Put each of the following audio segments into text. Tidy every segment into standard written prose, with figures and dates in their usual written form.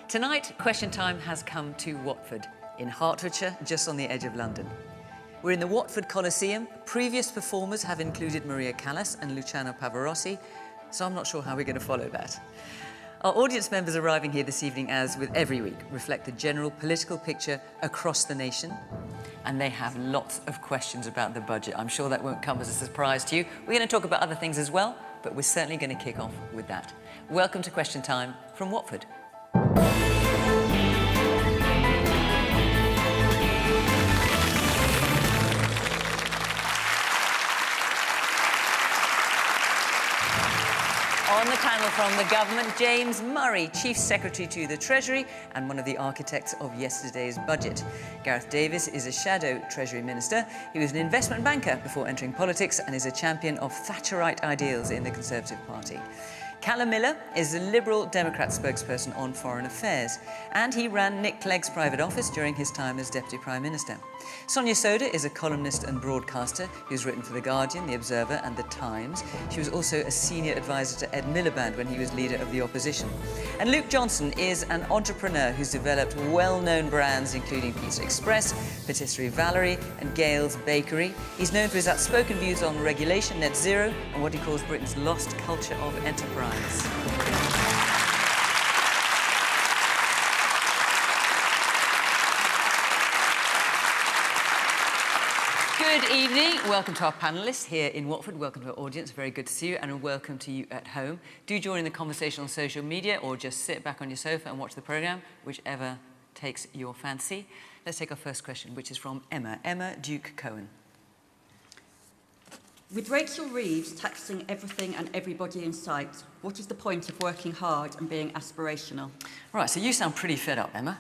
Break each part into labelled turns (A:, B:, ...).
A: Tonight, question time has come to Watford, in Hertfordshire, just on the edge of London. We're in the Watford Coliseum. Previous performers have included Maria Callas and Luciano Pavarotti, so I'm not sure how we're going to follow that. Our audience members arriving here this evening, as with every week, reflect the general political picture across the nation, and they have lots of questions about the budget. I'm sure that won't come as a surprise to you. We're going to talk about other things as well, but we're certainly going to kick off with that. Welcome to Question Time from Watford. On the panel from the government, James Murray, Chief Secretary to the Treasury and one of the architects of yesterday's budget. Gareth Davies is a shadow Treasury Minister. He was an investment banker before entering politics and is a champion of Thatcherite ideals in the Conservative Party. Calum Miller is a Liberal Democrat spokesperson on foreign affairs, and he ran Nick Clegg's private office during his time as Deputy Prime Minister. Sonia Sodha is a columnist and broadcaster who's written for The Guardian, The Observer and The Times. She was also a senior advisor to Ed Miliband when he was leader of the opposition. And Luke Johnson is an entrepreneur who's developed well-known brands including Pizza Express, Patisserie Valerie and Gale's Bakery. He's known for his outspoken views on regulation, net zero and what he calls Britain's lost culture of enterprise. Good evening. Welcome to our panellists here in Watford. Welcome to our audience. Very good to see you, and welcome to you at home. Do join in the conversation on social media or just sit back on your sofa and watch the programme, whichever takes your fancy. Let's take our first question, which is from Emma. Emma Duke-Cohen.
B: With Rachel Reeves taxing everything and everybody in sight, what is the point of working hard and being aspirational?
A: Right, so you sound pretty fed up, Emma,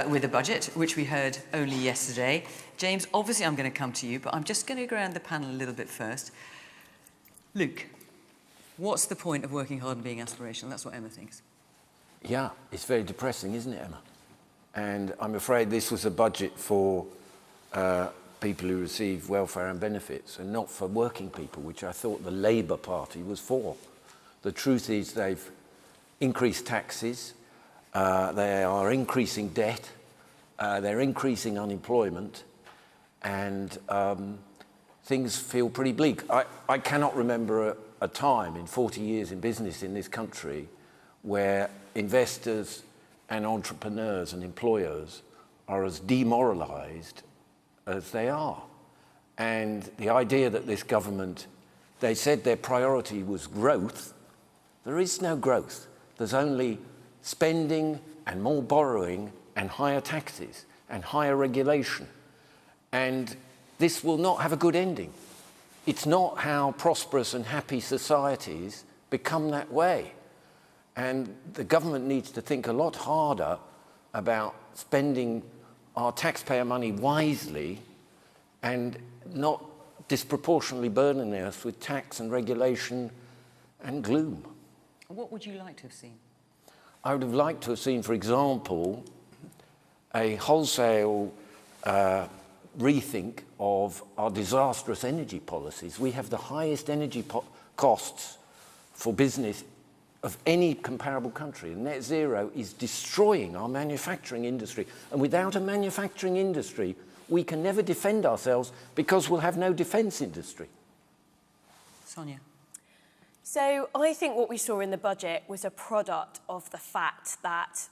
A: with the budget, which we heard only yesterday. James, obviously I'm going to come to you, but I'm just going to go around the panel a little bit first. Luke, what's the point of working hard and being aspirational? That's what Emma thinks.
C: Yeah, it's very depressing, isn't it, Emma? And I'm afraid this was a budget for people who receive welfare and benefits and not for working people, which I thought the Labour Party was for. The truth is they've increased taxes, they are increasing debt, they're increasing unemployment, and things feel pretty bleak. I cannot remember a time in 40 years in business in this country where investors and entrepreneurs and employers are as demoralised as they are. And the idea that this government, they said their priority was growth. There is no growth. There's only spending and more borrowing and higher taxes and higher regulation. And this will not have a good ending. It's not how prosperous and happy societies become that way. And the government needs to think a lot harder about spending our taxpayer money wisely and not disproportionately burdening us with tax and regulation and gloom.
A: What would you like to have seen?
C: I would have liked to have seen, for example, a wholesale rethink of our disastrous energy policies. We have the highest energy costs for business of any comparable country. Net zero is destroying our manufacturing industry. And without a manufacturing industry, we can never defend ourselves because we'll have no defence industry.
A: Sonia.
D: So I think what we saw in the budget was a product of the fact that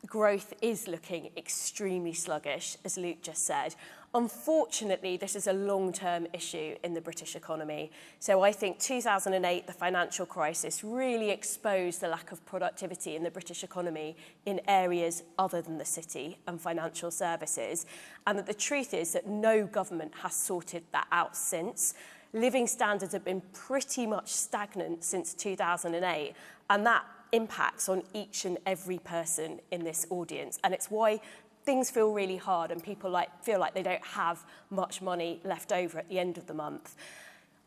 D: growth is looking extremely sluggish, as Luke just said. Unfortunately, this is a long-term issue in the British economy. So I think 2008, the financial crisis, really exposed the lack of productivity in the British economy in areas other than the city and financial services. And that the truth is that no government has sorted that out since. Living standards have been pretty much stagnant since 2008, and that impacts on each and every person in this audience. And it's why things feel really hard and people feel like they don't have much money left over at the end of the month.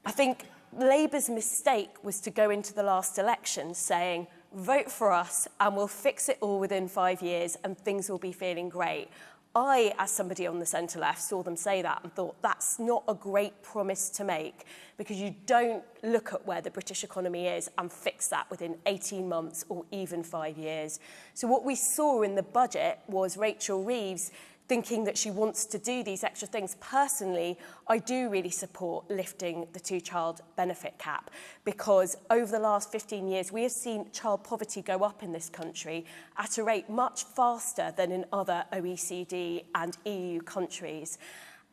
D: I think Labour's mistake was to go into the last election saying, vote for us and we'll fix it all within 5 years and things will be feeling great. I, as somebody on the centre-left, saw them say that and thought that's not a great promise to make, because you don't look at where the British economy is and fix that within 18 months or even 5 years. So what we saw in the budget was Rachel Reeves thinking that she wants to do these extra things. Personally, I do really support lifting the two-child benefit cap, because over the last 15 years, we have seen child poverty go up in this country at a rate much faster than in other OECD and EU countries.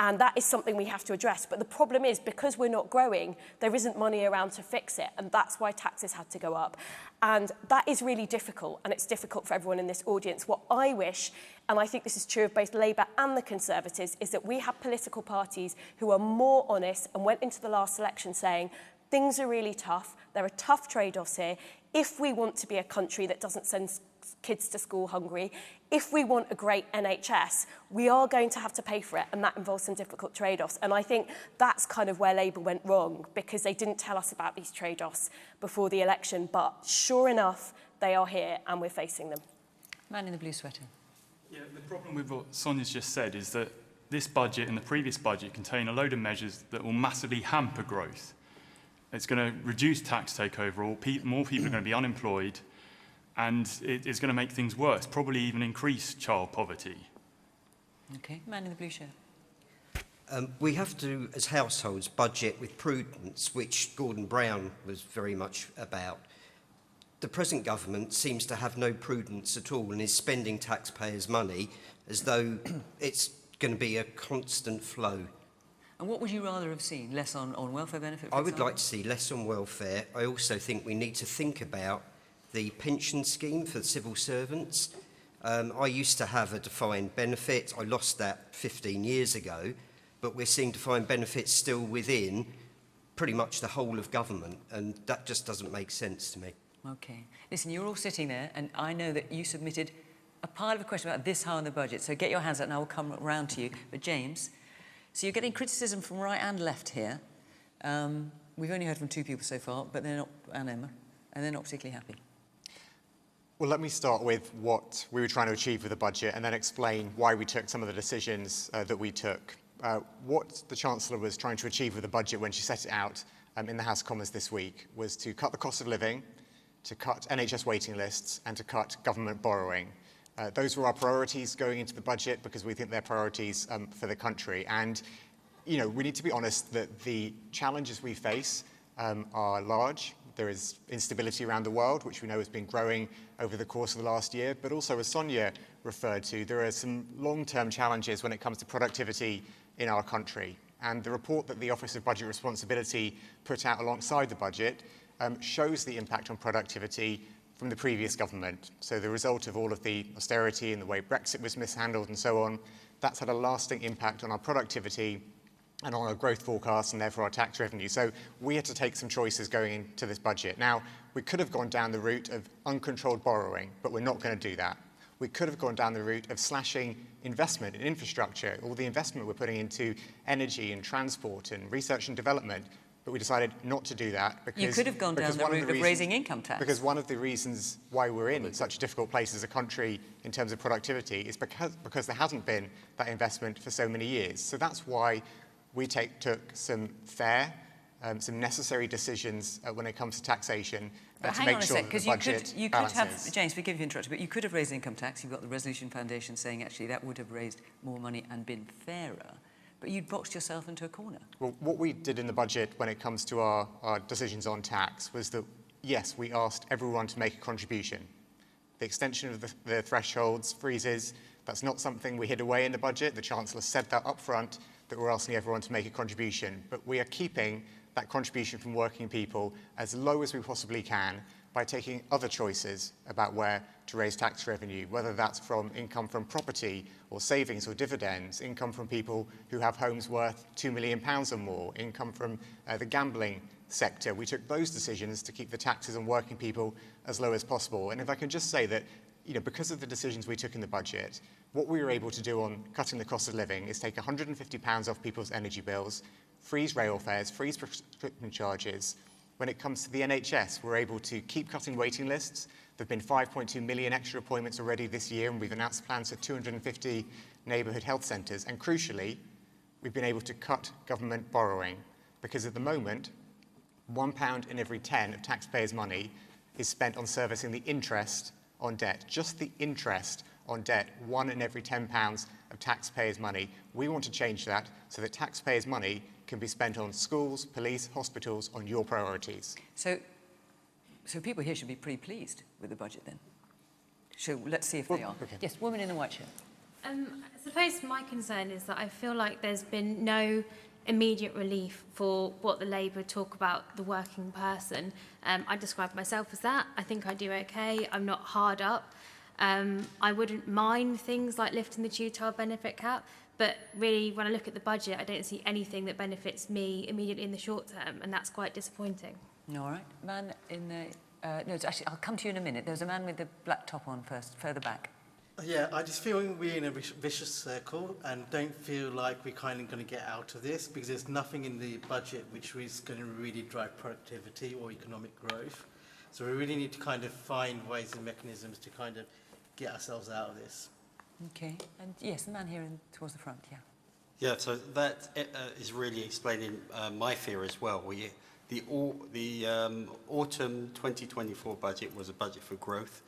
D: And that is something we have to address. But the problem is, because we're not growing, there isn't money around to fix it. And that's why taxes had to go up. And that is really difficult. And it's difficult for everyone in this audience. What I wish, and I think this is true of both Labour and the Conservatives, is that we have political parties who are more honest and went into the last election saying, things are really tough. There are tough trade-offs here. If we want to be a country that doesn't send kids to school hungry, if we want a great NHS, we are going to have to pay for it, and that involves some difficult trade-offs. And I think that's kind of where Labour went wrong, because they didn't tell us about these trade-offs before the election. But sure enough, they are here, and we're facing them.
A: Man in the blue sweater.
E: Yeah, the problem with what Sonia's just said is that this budget and the previous budget contain a load of measures that will massively hamper growth. It's going to reduce tax take overall, more people are going to be unemployed, and it's going to make things worse, probably even increase child poverty.
A: Okay, man in the blue shirt.
F: We have to, as households, budget with prudence, which Gordon Brown was very much about. The present government seems to have no prudence at all and is spending taxpayers' money as though it's going to be a constant flow.
A: And what would you rather have seen? Less on welfare benefit, for
F: I would
A: example?
F: like to see less on welfare. I also think we need to think about the pension scheme for civil servants. I used to have a defined benefit. I lost that 15 years ago, but we're seeing defined benefits still within pretty much the whole of government, and that just doesn't make sense to me.
A: Okay. Listen, you're all sitting there, and I know that you submitted a pile of a question about this high on the budget, so get your hands up and I will come round to you. But James, so you're getting criticism from right and left here. We've only heard from two people so far, but they're not, and Emma, and they're not particularly happy.
G: Well, let me start with what we were trying to achieve with the budget and then explain why we took some of the decisions that we took. What the Chancellor was trying to achieve with the budget when she set it out in the House of Commons this week was to cut the cost of living, to cut NHS waiting lists, and to cut government borrowing. Those were our priorities going into the budget because we think they're priorities for the country. And, you know, we need to be honest that the challenges we face are large. There is instability around the world, which we know has been growing over the course of the last year. But also, as Sonia referred to, there are some long-term challenges when it comes to productivity in our country. And the report that the Office of Budget Responsibility put out alongside the budget shows the impact on productivity from the previous government. So the result of all of the austerity and the way Brexit was mishandled and so on, that's had a lasting impact on our productivity and on our growth forecasts and therefore our tax revenue. So we had to take some choices going into this budget. Now, we could have gone down the route of uncontrolled borrowing, but we're not going to do that. We could have gone down the route of slashing investment in infrastructure, all the investment we're putting into energy and transport and research and development, but we decided not to do that because...
A: You could have gone down the route of raising income tax.
G: Because one of the reasons why we're in such a difficult place as a country in terms of productivity is because there hasn't been that investment for so many years. So that's why we took some fair, some necessary decisions when it comes to taxation to make sure that the budget
A: you could have, James, forgive me for interrupting, but you could have raised income tax. You've got the Resolution Foundation saying actually that would have raised more money and been fairer, but you'd boxed yourself into a corner. Well,
G: what we did in the budget when it comes to our decisions on tax was that, yes, we asked everyone to make a contribution. The extension of the thresholds, freezes, that's not something we hid away in the budget. The Chancellor said that up front, that we're asking everyone to make a contribution, but we are keeping that contribution from working people as low as we possibly can by taking other choices about where to raise tax revenue, whether that's from income from property or savings or dividends, income from people who have homes worth £2 million or more, income from the gambling sector. We took those decisions to keep the taxes on working people as low as possible. And if I can just say that, you know, because of the decisions we took in the budget, what we were able to do on cutting the cost of living is take £150 off people's energy bills, freeze rail fares, freeze prescription charges, When it comes to the NHS, we're able to keep cutting waiting lists. There have been 5.2 million extra appointments already this year, and we've announced plans for 250 neighbourhood health centres. And crucially, we've been able to cut government borrowing, because at the moment, £1 in every 10 of taxpayers' money is spent on servicing the interest on debt. Just the interest on debt, £1 in every £10 of taxpayers' money. We want to change that so that taxpayers' money can be spent on schools, police, hospitals, on your priorities.
A: So people here should be pretty pleased with the budget then. So let's see if they are.
G: Okay.
A: Yes, woman in the white shirt.
H: I suppose my concern is that I feel like there's been no immediate relief for what the Labour talk about the working person. I describe myself as that. I think I do okay. I'm not hard up. I wouldn't mind things like lifting the two-child benefit cap, but really when I look at the budget, I don't see anything that benefits me immediately in the short term, and that's quite disappointing.
A: All right. Man in the... no, it's actually, I'll come to you in a minute. There's a man with the black top on first, further back.
I: Yeah, I just feel we're in a vicious circle and don't feel like we're kind of going to get out of this, because there's nothing in the budget which is going to really drive productivity or economic growth. So we really need to kind of find ways and mechanisms to kind of get ourselves out of this.
A: Okay. And yes, the man here towards the front, yeah.
J: Yeah, so that is really explaining my fear as well. The autumn 2024 budget was a budget for growth.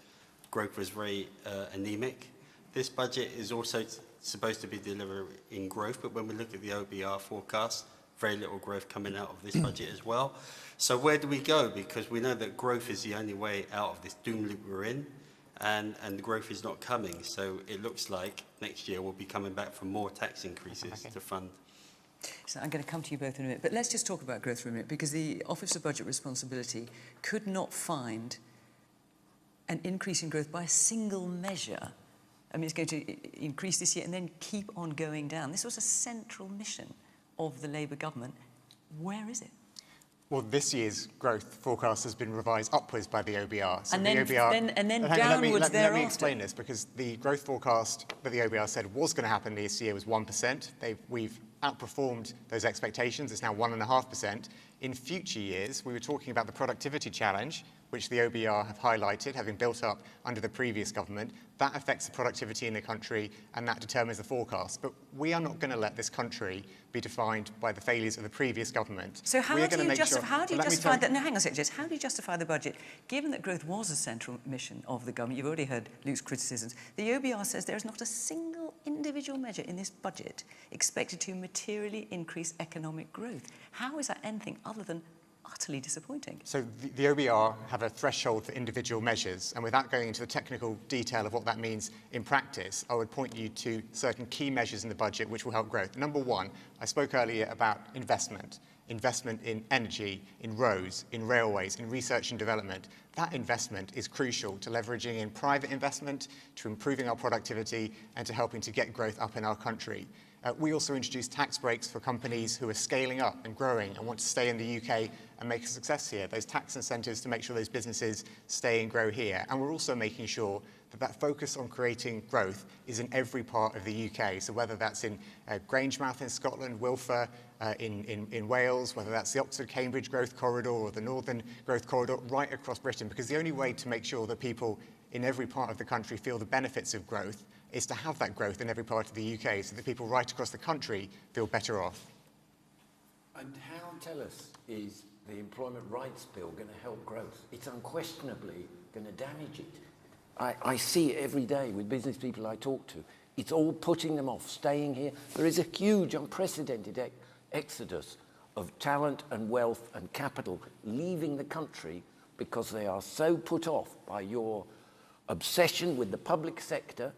J: Growth was very anemic. This budget is also supposed to be delivering growth, but when we look at the OBR forecast, very little growth coming out of this budget as well. So where do we go? Because we know that growth is the only way out of this doom loop we're in, and the growth is not coming. So it looks like next year we'll be coming back for more tax increases to fund.
A: So I'm going to come to you both in a minute, but let's just talk about growth for a minute, because the Office of Budget Responsibility could not find an increase in growth by a single measure. I mean, it's going to increase this year and then keep on going down. This was a central mission of the Labour government. Where is it?
G: Well, this year's growth forecast has been revised upwards by the OBR. So
A: And
G: the
A: then-
G: OBR,
A: then
G: hang on,
A: downwards
G: let me
A: thereafter.
G: explain this, because the growth forecast that the OBR said was going to happen this year was 1%. We've outperformed those expectations. It's now 1.5%. In future years, we were talking about the productivity challenge, which the OBR have highlighted, having built up under the previous government. That affects the productivity in the country, and that determines the forecast. But we are not going to let this country be defined by the failures of the previous government.
A: So how
G: We are
A: do
G: gonna
A: you
G: make
A: justify,
G: sure-
A: how do you
G: Let me
A: justify
G: tell-
A: that? No, hang on a second, Jess. How do you justify the budget, given that growth was a central mission of the government? You've already heard Luke's criticisms. The OBR says there is not a single individual measure in this budget expected to materially increase economic growth. How is that anything other than utterly disappointing?
G: So the OBR have a threshold for individual measures, and without going into the technical detail of what that means in practice, I would point you to certain key measures in the budget which will help growth. Number one, I spoke earlier about investment in energy, in roads, in railways, in research and development. That investment is crucial to leveraging in private investment, to improving our productivity, and to helping to get growth up in our country. We also introduced tax breaks for companies who are scaling up and growing and want to stay in the UK and make a success here. Those tax incentives to make sure those businesses stay and grow here. And we're also making sure that that focus on creating growth is in every part of the UK. So whether that's in Grangemouth in Scotland, Wilfer in Wales, whether that's the Oxford-Cambridge Growth Corridor or the Northern Growth Corridor, right across Britain. Because the only way to make sure that people in every part of the country feel the benefits of growth is to have that growth in every part of the UK, so that people right across the country feel better off.
C: And how, tell us, is the Employment Rights Bill going to help growth? It's unquestionably going to damage it. I see it every day with business people I talk to. It's all putting them off staying here. There is a huge, unprecedented exodus of talent and wealth and capital leaving the country because they are so put off by your obsession with the public sector.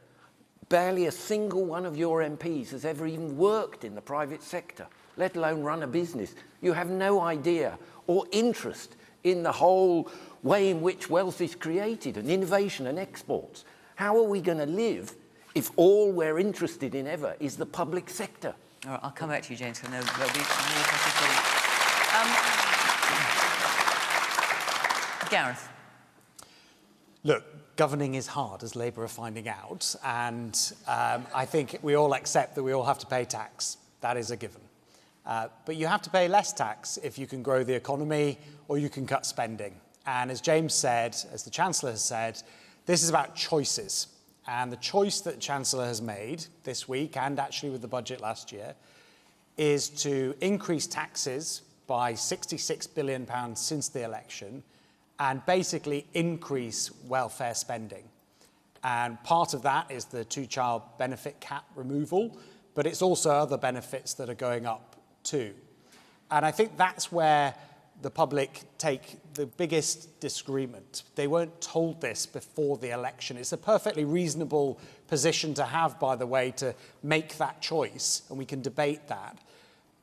C: Barely a single one of your MPs has ever even worked in the private sector, let alone run a business. You have no idea or interest in the whole way in which wealth is created and innovation and exports. How are we going to live if all we're interested in ever is the public sector?
A: All right, I'll come back to you, James, because I know there'll be more questions for you. Gareth.
K: Look, governing is hard, as Labour are finding out, and I think we all accept that we all have to pay tax. That is a given. But you have to pay less tax if you can grow the economy or you can cut spending. And as James said, as the Chancellor has said, this is about choices. And the choice that the Chancellor has made this week, and actually with the budget last year, is to increase taxes by £66 billion since the election and basically increase welfare spending. And part of that is the two-child benefit cap removal, but it's also other benefits that are going up too. And I think that's where the public take the biggest disagreement. They weren't told this before the election. It's a perfectly reasonable position to have, by the way, to make that choice, and we can debate that.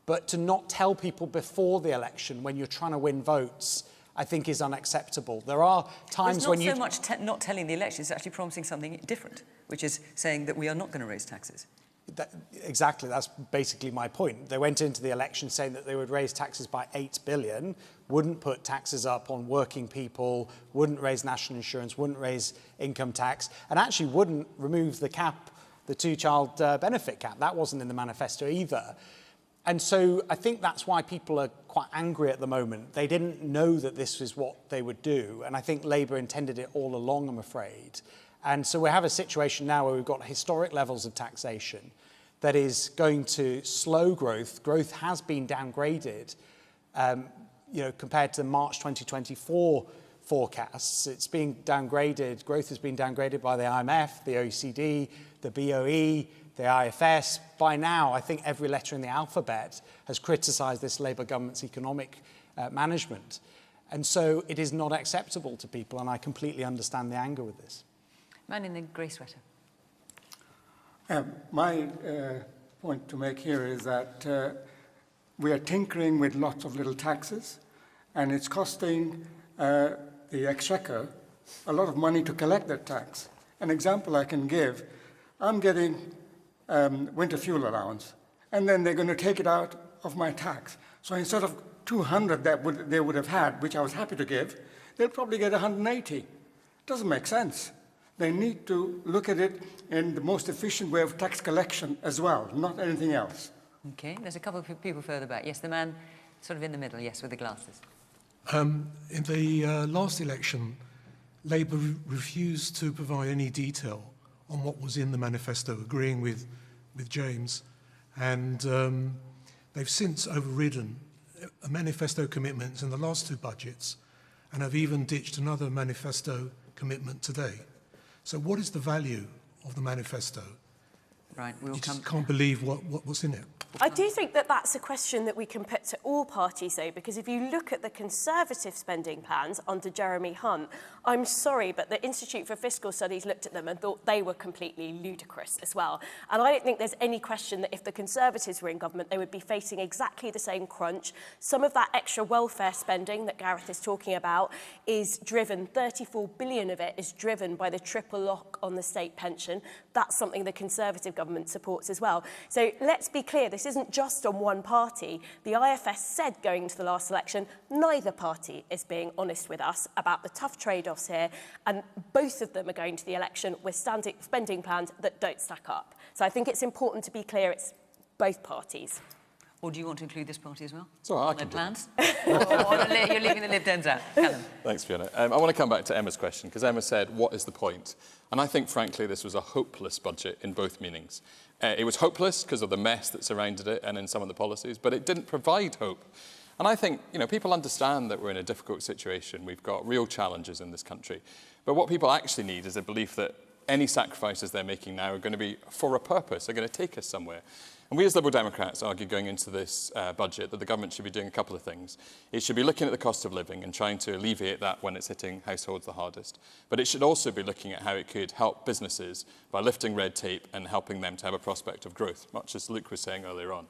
K: But to not tell people before the election when you're trying to win votes, I think is unacceptable. There are times when you...
A: It's not so much not telling the election, it's actually promising something different, which is saying that we are not going to raise taxes.
K: Exactly, that's basically my point. They went into the election saying that they would raise taxes by 8 billion, wouldn't put taxes up on working people, wouldn't raise national insurance, wouldn't raise income tax, and actually wouldn't remove the cap, the two-child benefit cap. That wasn't in the manifesto either. And so I think that's why people are quite angry at the moment. They didn't know that this is what they would do, and I think Labour intended it all along, I'm afraid. And so we have a situation now where we've got historic levels of taxation that is going to slow growth. Growth has been downgraded, compared to March 2024 forecasts. It's being downgraded. Growth has been downgraded by the IMF, the OECD, the BOE, the IFS. By now, I think every letter in the alphabet has criticised this Labour government's economic management. And so it is not acceptable to people, and I completely understand the anger with this.
A: Man in the grey sweater.
L: My point to make here is that we are tinkering with lots of little taxes, and it's costing the Exchequer a lot of money to collect that tax. An example I can give, I'm getting winter fuel allowance, and then they're going to take it out of my tax. So instead of 200 that they would have had, which I was happy to give, they'll probably get 180. Doesn't make sense. They need to look at it in the most efficient way of tax collection as well, not anything else.
A: Okay, there's a couple of people further back. Yes, the man sort of in the middle, yes, with the glasses.
M: In the last election, Labour refused to provide any detail on what was in the manifesto, agreeing with James. And they've since overridden manifesto commitments in the last two budgets and have even ditched another manifesto commitment today. So what is the value of the manifesto?
A: Right, we'll
M: just can't believe what's in it.
D: I do think that that's a question that we can put to all parties, though, because if you look at the Conservative spending plans under Jeremy Hunt, I'm sorry, but the Institute for Fiscal Studies looked at them and thought they were completely ludicrous as well. And I don't think there's any question that if the Conservatives were in government, they would be facing exactly the same crunch. Some of that extra welfare spending that Gareth is talking about is driven, 34 billion of it is driven by the triple lock on the state pension. That's something the Conservative government supports as well. So let's be clear, this isn't just on one party. The IFS said going into the last election, neither party is being honest with us about the tough trade-offs here, and both of them are going to the election with spending plans that don't stack up. So I think it's important to be clear it's both parties.
A: Or do you want to include this party as well?
N: Sorry, I can
A: plans? Or you're leaving the Lib Dems out? Calum.
N: Thanks, Fiona. I want to come back to Emma's question, because Emma said, what is the point? And I think, frankly, this was a hopeless budget in both meanings. It was hopeless because of the mess that surrounded it and in some of the policies, but it didn't provide hope. And I think, people understand that we're in a difficult situation. We've got real challenges in this country. But what people actually need is a belief that any sacrifices they're making now are going to be for a purpose, are going to take us somewhere. And we as Liberal Democrats argue going into this budget that the government should be doing a couple of things. It should be looking at the cost of living and trying to alleviate that when it's hitting households the hardest. But it should also be looking at how it could help businesses by lifting red tape and helping them to have a prospect of growth, much as Luke was saying earlier on.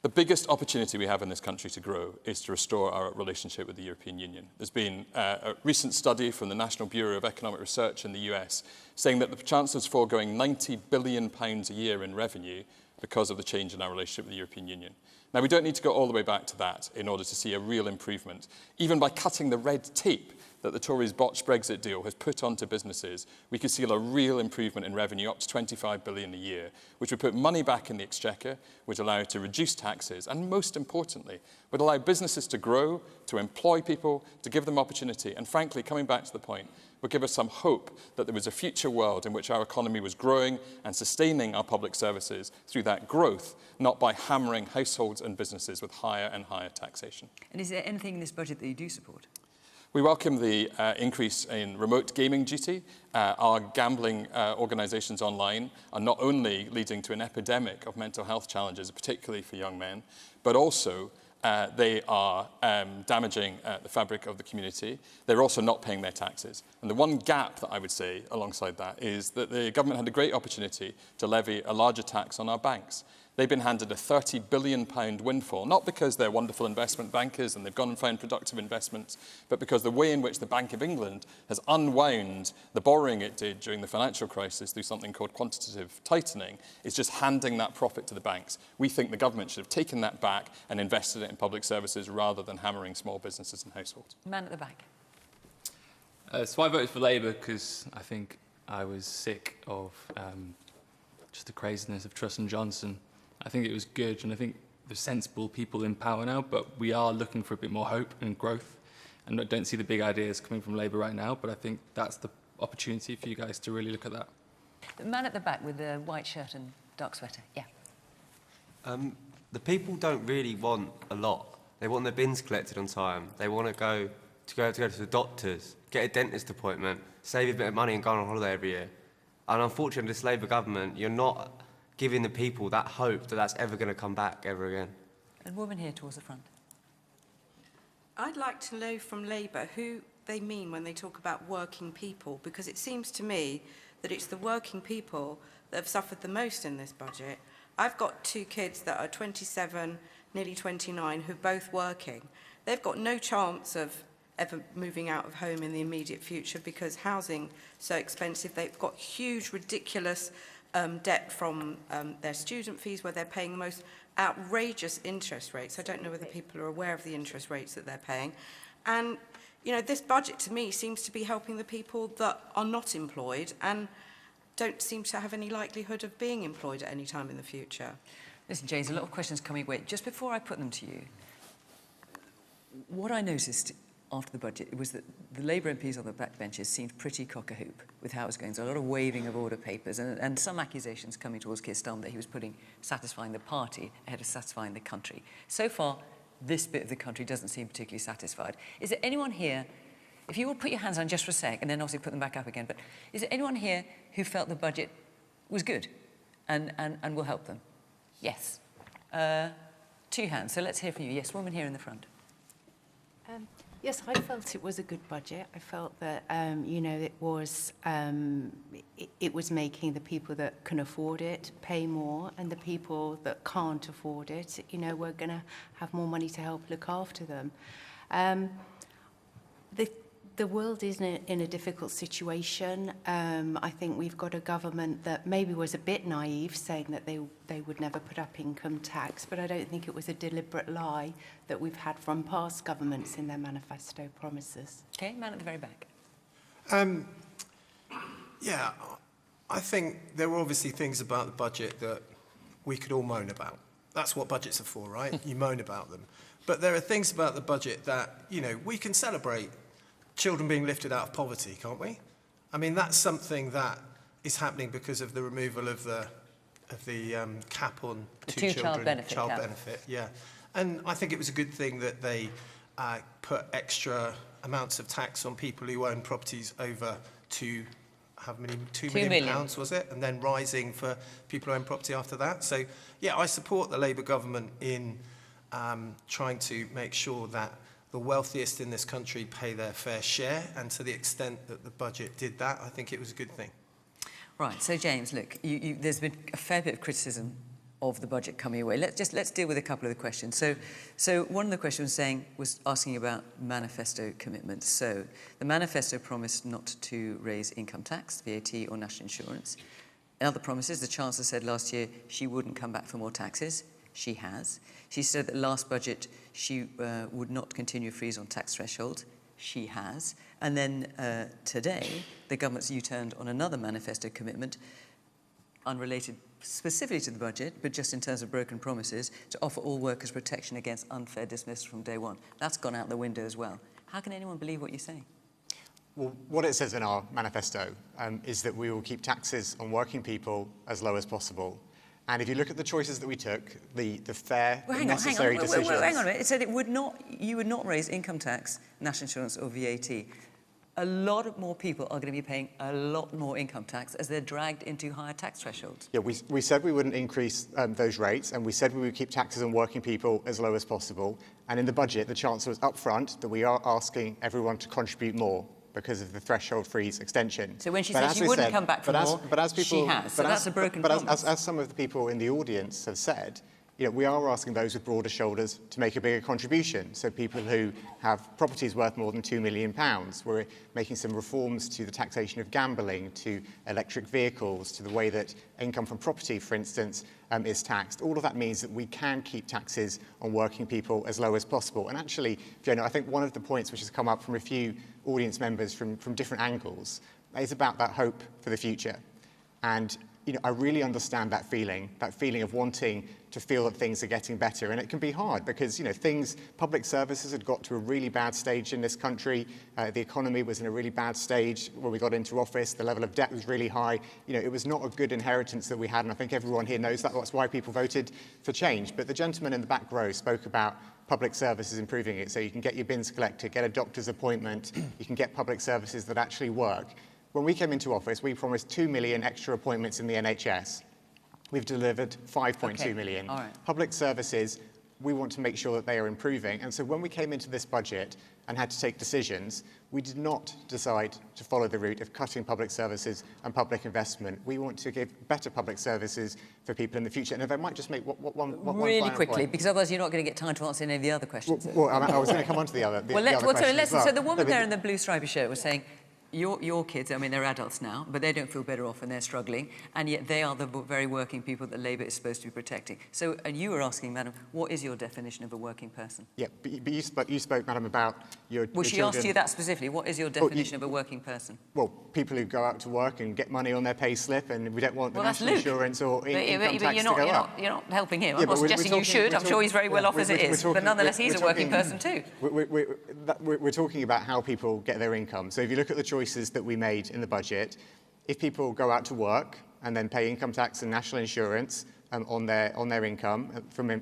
N: The biggest opportunity we have in this country to grow is to restore our relationship with the European Union. There's been a recent study from the National Bureau of Economic Research in the US saying that the chances for foregoing £90 billion a year in revenue because of the change in our relationship with the European Union. Now, we don't need to go all the way back to that in order to see a real improvement. Even by cutting the red tape that the Tories' botched Brexit deal has put onto businesses, we could see a real improvement in revenue up to 25 billion a year, which would put money back in the exchequer, would allow it to reduce taxes, and most importantly, would allow businesses to grow, to employ people, to give them opportunity, and frankly, coming back to the point, would give us some hope that there was a future world in which our economy was growing and sustaining our public services through that growth, not by hammering households and businesses with higher and higher taxation.
A: And is there anything in this budget that you do support?
N: We welcome the increase in remote gaming duty. Our gambling organisations online are not only leading to an epidemic of mental health challenges, particularly for young men, but also they are damaging the fabric of the community. They're also not paying their taxes. And the one gap that I would say alongside that is that the government had a great opportunity to levy a larger tax on our banks. They've been handed a £30 billion windfall, not because they're wonderful investment bankers and they've gone and found productive investments, but because the way in which the Bank of England has unwound the borrowing it did during the financial crisis through something called quantitative tightening is just handing that profit to the banks. We think the government should have taken that back and invested it in public services rather than hammering small businesses and households.
A: Man at the back.
O: So I voted for Labour because I think I was sick of just the craziness of Truss and Johnson. I think it was good, and I think there's sensible people in power now, but we are looking for a bit more hope and growth, and I don't see the big ideas coming from Labour right now, but I think that's the opportunity for you guys to really look at that.
A: The man at the back with the white shirt and dark sweater, yeah.
P: The people don't really want a lot. They want their bins collected on time. They want to go to the doctors, get a dentist appointment, save a bit of money and go on holiday every year. And unfortunately, this Labour government, you're not giving the people that hope that that's ever going to come back ever again.
A: And woman here towards the front.
Q: I'd like to know from Labour who they mean when they talk about working people, because it seems to me that it's the working people that have suffered the most in this budget. I've got two kids that are 27, nearly 29, who are both working. They've got no chance of ever moving out of home in the immediate future because housing's so expensive. They've got huge, ridiculous debt from their student fees where they're paying the most outrageous interest rates. I don't know whether people are aware of the interest rates that they're paying. And, you know, this budget to me seems to be helping the people that are not employed and don't seem to have any likelihood of being employed at any time in the future.
A: Listen, James, a lot of questions coming away. Just before I put them to you, what I noticed after the budget was that the Labour MPs on the backbenches seemed pretty cock-a-hoop with how it was going. So a lot of waving of order papers and some accusations coming towards Keir Starmer that he was putting satisfying the party ahead of satisfying the country. So far, this bit of the country doesn't seem particularly satisfied. Is there anyone here, if you will put your hands on just for a sec and then obviously put them back up again, but is there anyone here who felt the budget was good and will help them? Yes. Two hands, so let's hear from you. Yes, woman here in the front.
R: Yes, I felt it was a good budget. I felt that, you know, it was making the people that can afford it pay more, and the people that can't afford it, you know, we're going to have more money to help look after them. The world is in a difficult situation. I think we've got a government that maybe was a bit naive, saying that they would never put up income tax, but I don't think it was a deliberate lie that we've had from past governments in their manifesto promises.
A: Okay, man at the very back.
S: Yeah, I think there were obviously things about the budget that we could all moan about. That's what budgets are for, right? You moan about them. But there are things about the budget that, you know, we can celebrate. Children being lifted out of poverty, can't we? I mean, that's something that is happening because of the removal of the cap on two children. Child benefit, yeah. And I think it was a good thing that they put extra amounts of tax on people who own properties over £2 million pounds, was it? And then rising for people who own property after that. So, yeah, I support the Labour government in trying to make sure that the wealthiest in this country pay their fair share, and to the extent that the budget did that, I think it was a good thing.
A: Right, so James, look, there's been a fair bit of criticism of the budget coming away. Let's deal with a couple of the questions. So one of the questions was asking about manifesto commitments. So the manifesto promised not to raise income tax, VAT or national insurance. Other promises, the Chancellor said last year she wouldn't come back for more taxes. She has. She said that last budget she would not continue a freeze on tax thresholds. She has. And then today, the government's U-turned on another manifesto commitment, unrelated specifically to the budget, but just in terms of broken promises, to offer all workers protection against unfair dismissal from day one. That's gone out the window as well. How can anyone believe what you're saying?
G: Well, what it says in our manifesto is that we will keep taxes on working people as low as possible. And if you look at the choices that we took, the fair, necessary decisions...
A: Hang on a minute. It said you would not raise income tax, national insurance or VAT. A lot more people are going to be paying a lot more income tax as they're dragged into higher tax thresholds.
G: Yeah, we said we wouldn't increase those rates, and we said we would keep taxes on working people as low as possible. And in the budget, the Chancellor was upfront that we are asking everyone to contribute more because of the threshold freeze extension.
A: So when she said she wouldn't come back for more, she has. So that's a broken promise.
G: As some of the people in the audience have said, we are asking those with broader shoulders to make a bigger contribution. So people who have properties worth more than £2 million. We're making some reforms to the taxation of gambling, to electric vehicles, to the way that income from property, for instance, is taxed. All of that means that we can keep taxes on working people as low as possible. And actually, Fiona, I think one of the points which has come up from a few audience members from different angles is about that hope for the future. And I really understand that feeling of wanting to feel that things are getting better. And it can be hard because, public services had got to a really bad stage in this country. The economy was in a really bad stage when we got into office. The level of debt was really high. It was not a good inheritance that we had. And I think everyone here knows that. That's why people voted for change. But the gentleman in the back row spoke about public services improving it. So you can get your bins collected, get a doctor's appointment. You can get public services that actually work. When we came into office, we promised 2 million extra appointments in the NHS. We've delivered 5.2 million.
A: All right.
G: Public services, we want to make sure that they are improving. And so when we came into this budget and had to take decisions, we did not decide to follow the route of cutting public services and public investment. We want to give better public services for people in the future. And if I might just make one
A: really
G: final
A: quickly,
G: point.
A: Because otherwise you're not going to get time to answer any of the other questions.
G: Well, I was going to come on to the other questions.
A: So the woman there in the blue stripy shirt was saying, your kids, they're adults now, but they don't feel better off and they're struggling, and yet they are the very working people that Labour is supposed to be protecting. So, and you were asking, Madam, what is your definition of a working person?
G: Yeah, but you spoke, Madam, about your
A: Well, she asked you that specifically. What is your definition of a working person?
G: Well, people who go out to work and get money on their pay slip, and we don't want the national insurance or income tax to go up.
A: You're not helping him. I'm not suggesting you should. I'm sure he's very well off as it is. But nonetheless, he's a working person too.
G: We're talking about how people get their income. So if you look at the choices that we made in the budget, if people go out to work and then pay income tax and national insurance on their income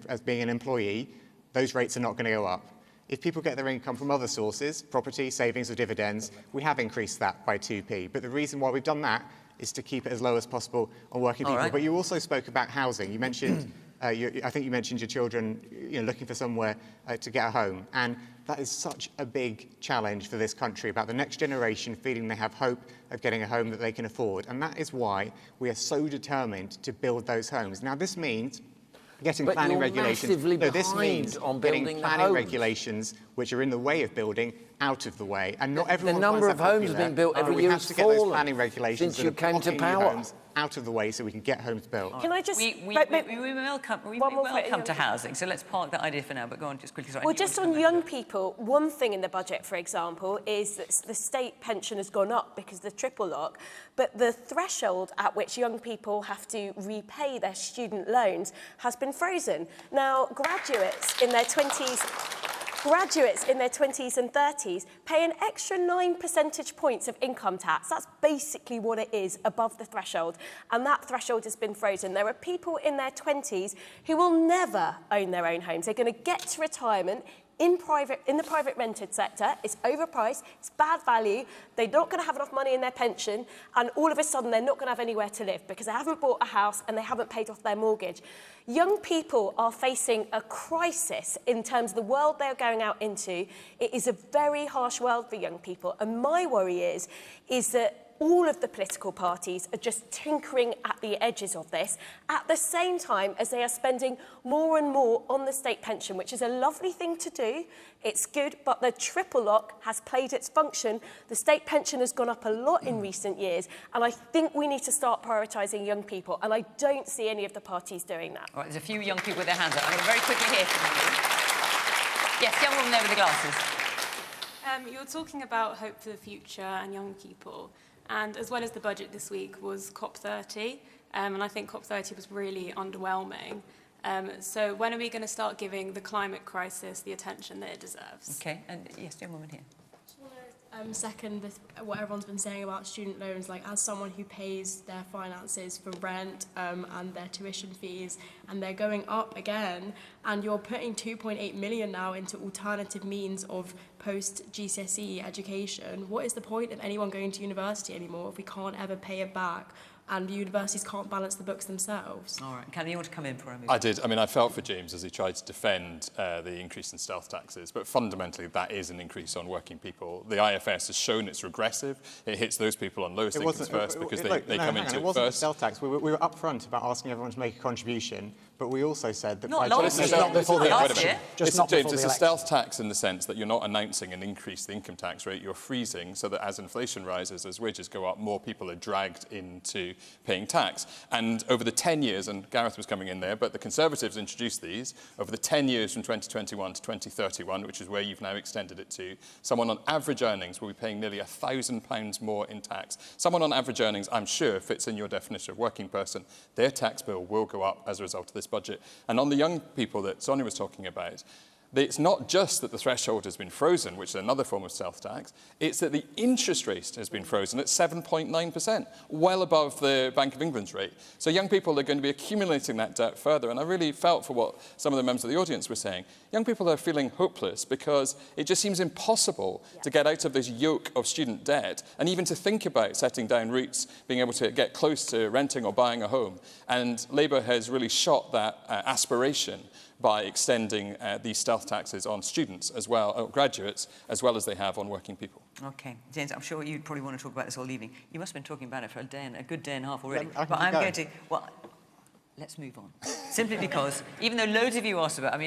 G: as being an employee, those rates are not going to go up. If people get their income from other sources, property, savings or dividends, we have increased that by 2p. But the reason why we've done that is to keep it as low as possible on working people. Right. But you also spoke about housing. You mentioned, I think you mentioned your children looking for somewhere to get a home. And that is such a big challenge for this country, about the next generation feeling they have hope of getting a home that they can afford. And that is why we are so determined to build those homes. Now, this means getting planning regulations. No, this means getting planning regulations which are in the way of building out of the way. And not everyone.
C: The number of homes being built every year has fallen.
G: We have to get those planning regulations
C: since you came to power
G: out of the way so we can get homes built.
D: Can I just...
A: We will come to housing, so let's park that idea for now, but go on just quickly. Sorry,
D: well, just on young people, one thing in the budget, for example, is that the state pension has gone up because of the triple lock, but the threshold at which young people have to repay their student loans has been frozen. Now, graduates in their 20s and 30s pay an extra 9 percentage points of income tax. That's basically what it is above the threshold. And that threshold has been frozen. There are people in their 20s who will never own their own homes. They're going to get to retirement in the private rented sector. It's overpriced, it's bad value, they're not going to have enough money in their pension, and all of a sudden they're not going to have anywhere to live because they haven't bought a house and they haven't paid off their mortgage. Young people are facing a crisis in terms of the world they're going out into. It is a very harsh world for young people, and my worry is that all of the political parties are just tinkering at the edges of this at the same time as they are spending more and more on the state pension, which is a lovely thing to do. It's good, but the triple lock has played its function. The state pension has gone up a lot in recent years, and I think we need to start prioritising young people, and I don't see any of the parties doing that.
A: All right, there's a few young people with their hands up. I'm going to very quickly hear from you. Yes, young woman there with the glasses.
T: You were talking about hope for the future and young people, and as well as the budget this week was COP30, and I think COP30 was really underwhelming. So when are we going to start giving the climate crisis the attention that it deserves?
A: Okay, and yes, young woman here.
U: Second, what everyone's been saying about student loans, like as someone who pays their finances for rent and their tuition fees, and they're going up again, and you're putting 2.8 million now into alternative means of post-GCSE education. What is the point of anyone going to university anymore if we can't ever pay it back? And the universities can't balance the books themselves.
A: All right. Calum, you want to come in for a move?
N: I did. I mean, I felt for James as he tried to defend the increase in stealth taxes, but fundamentally that is an increase on working people. The IFS has shown it's regressive. It hits those people on lowest incomes first because they come into it first.
G: It wasn't stealth tax. We were upfront about asking everyone to make a contribution, but we also said that...
A: Not before the election.
N: James, it's a stealth tax in the sense that you're not announcing an increase in the income tax rate. You're freezing so that as inflation rises, as wages go up, more people are dragged into paying tax. And over the 10 years, and Gareth was coming in there, but the Conservatives introduced these, over the 10 years from 2021 to 2031, which is where you've now extended it to, someone on average earnings will be paying nearly £1,000 more in tax. Someone on average earnings, I'm sure, fits in your definition of working person. Their tax bill will go up as a result of this budget. And on the young people that Sonia was talking about, it's not just that the threshold has been frozen, which is another form of stealth tax, it's that the interest rate has been frozen at 7.9%, well above the Bank of England's rate. So young people are going to be accumulating that debt further, and I really felt for what some of the members of the audience were saying. Young people are feeling hopeless because it just seems impossible to get out of this yoke of student debt and even to think about setting down roots, being able to get close to renting or buying a home. And Labour has really shot that aspiration by extending these stealth taxes on students as well, or graduates, as well as they have on working people.
A: Okay, James, I'm sure you'd probably want to talk about this all evening. You must have been talking about it for a good day and a half already.
G: I can
A: but I'm
G: keep
A: going to, well, let's move on. Simply because, even though loads of you asked about,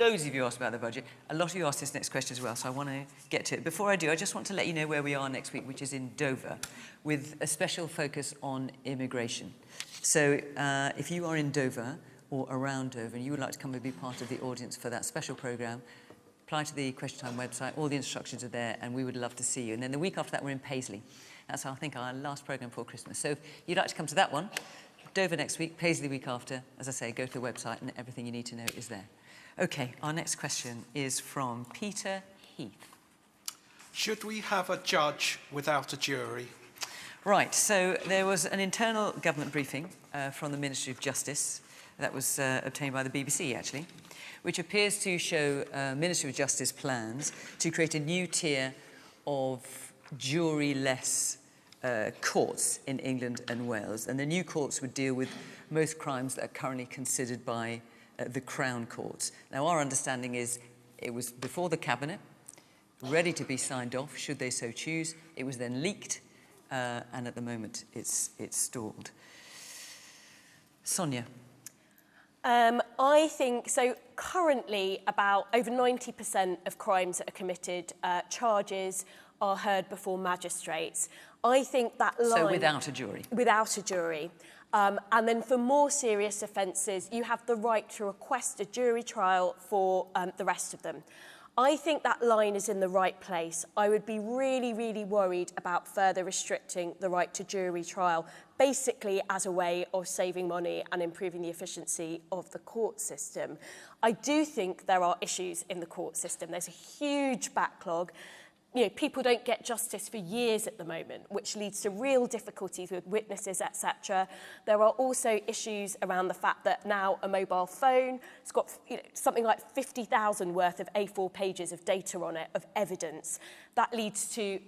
A: loads of you asked about the budget, a lot of you asked this next question as well, so I want to get to it. Before I do, I just want to let you know where we are next week, which is in Dover, with a special focus on immigration. So if you are in Dover, or around Dover, and you would like to come and be part of the audience for that special programme, apply to the Question Time website. All the instructions are there, and we would love to see you. And then the week after that, we're in Paisley. That's, I think, our last programme before Christmas. So if you'd like to come to that one, Dover next week, Paisley the week after. As I say, go to the website, and everything you need to know is there. OK, our next question is from Peter Heath.
S: Should we have a judge without a jury?
A: Right, so there was an internal government briefing from the Ministry of Justice that was obtained by the BBC, actually, which appears to show Ministry of Justice plans to create a new tier of jury-less courts in England and Wales. And the new courts would deal with most crimes that are currently considered by the Crown Courts. Now, our understanding is it was before the Cabinet, ready to be signed off, should they so choose. It was then leaked, and at the moment it's stalled. Sonia.
D: I think, so currently about over 90% of crimes that are committed, charges are heard before magistrates. I think that line...
A: So without a jury?
D: Without a jury. And then for more serious offences, you have the right to request a jury trial for the rest of them. I think that line is in the right place. I would be really, really worried about further restricting the right to jury trial, basically as a way of saving money and improving the efficiency of the court system. I do think there are issues in the court system. There's a huge backlog. You know, people don't get justice for years at the moment, which leads to real difficulties with witnesses, etc. There are also issues around the fact that now a mobile phone has got something like 50,000 worth of A4 pages of data on it, of evidence. That leads to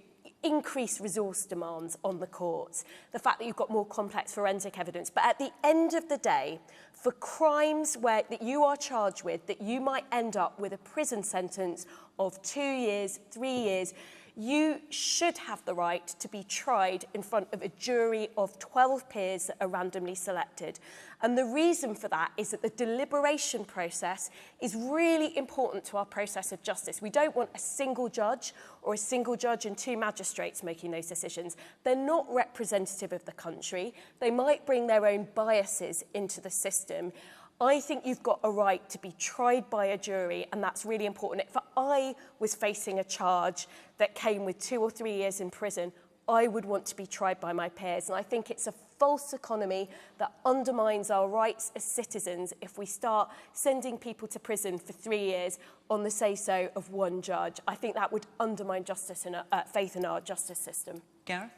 D: increased resource demands on the courts, the fact that you've got more complex forensic evidence. But at the end of the day, for crimes that you are charged with, that you might end up with a prison sentence of 2 years, 3 years, you should have the right to be tried in front of a jury of 12 peers that are randomly selected. And the reason for that is that the deliberation process is really important to our process of justice. We don't want a single judge or a single judge and 2 magistrates making those decisions. They're not representative of the country. They might bring their own biases into the system. I think you've got a right to be tried by a jury, and that's really important. If I was facing a charge that came with 2 or 3 years in prison, I would want to be tried by my peers. And I think it's a false economy that undermines our rights as citizens if we start sending people to prison for 3 years on the say-so of one judge. I think that would undermine justice and faith in our justice system.
A: Gareth?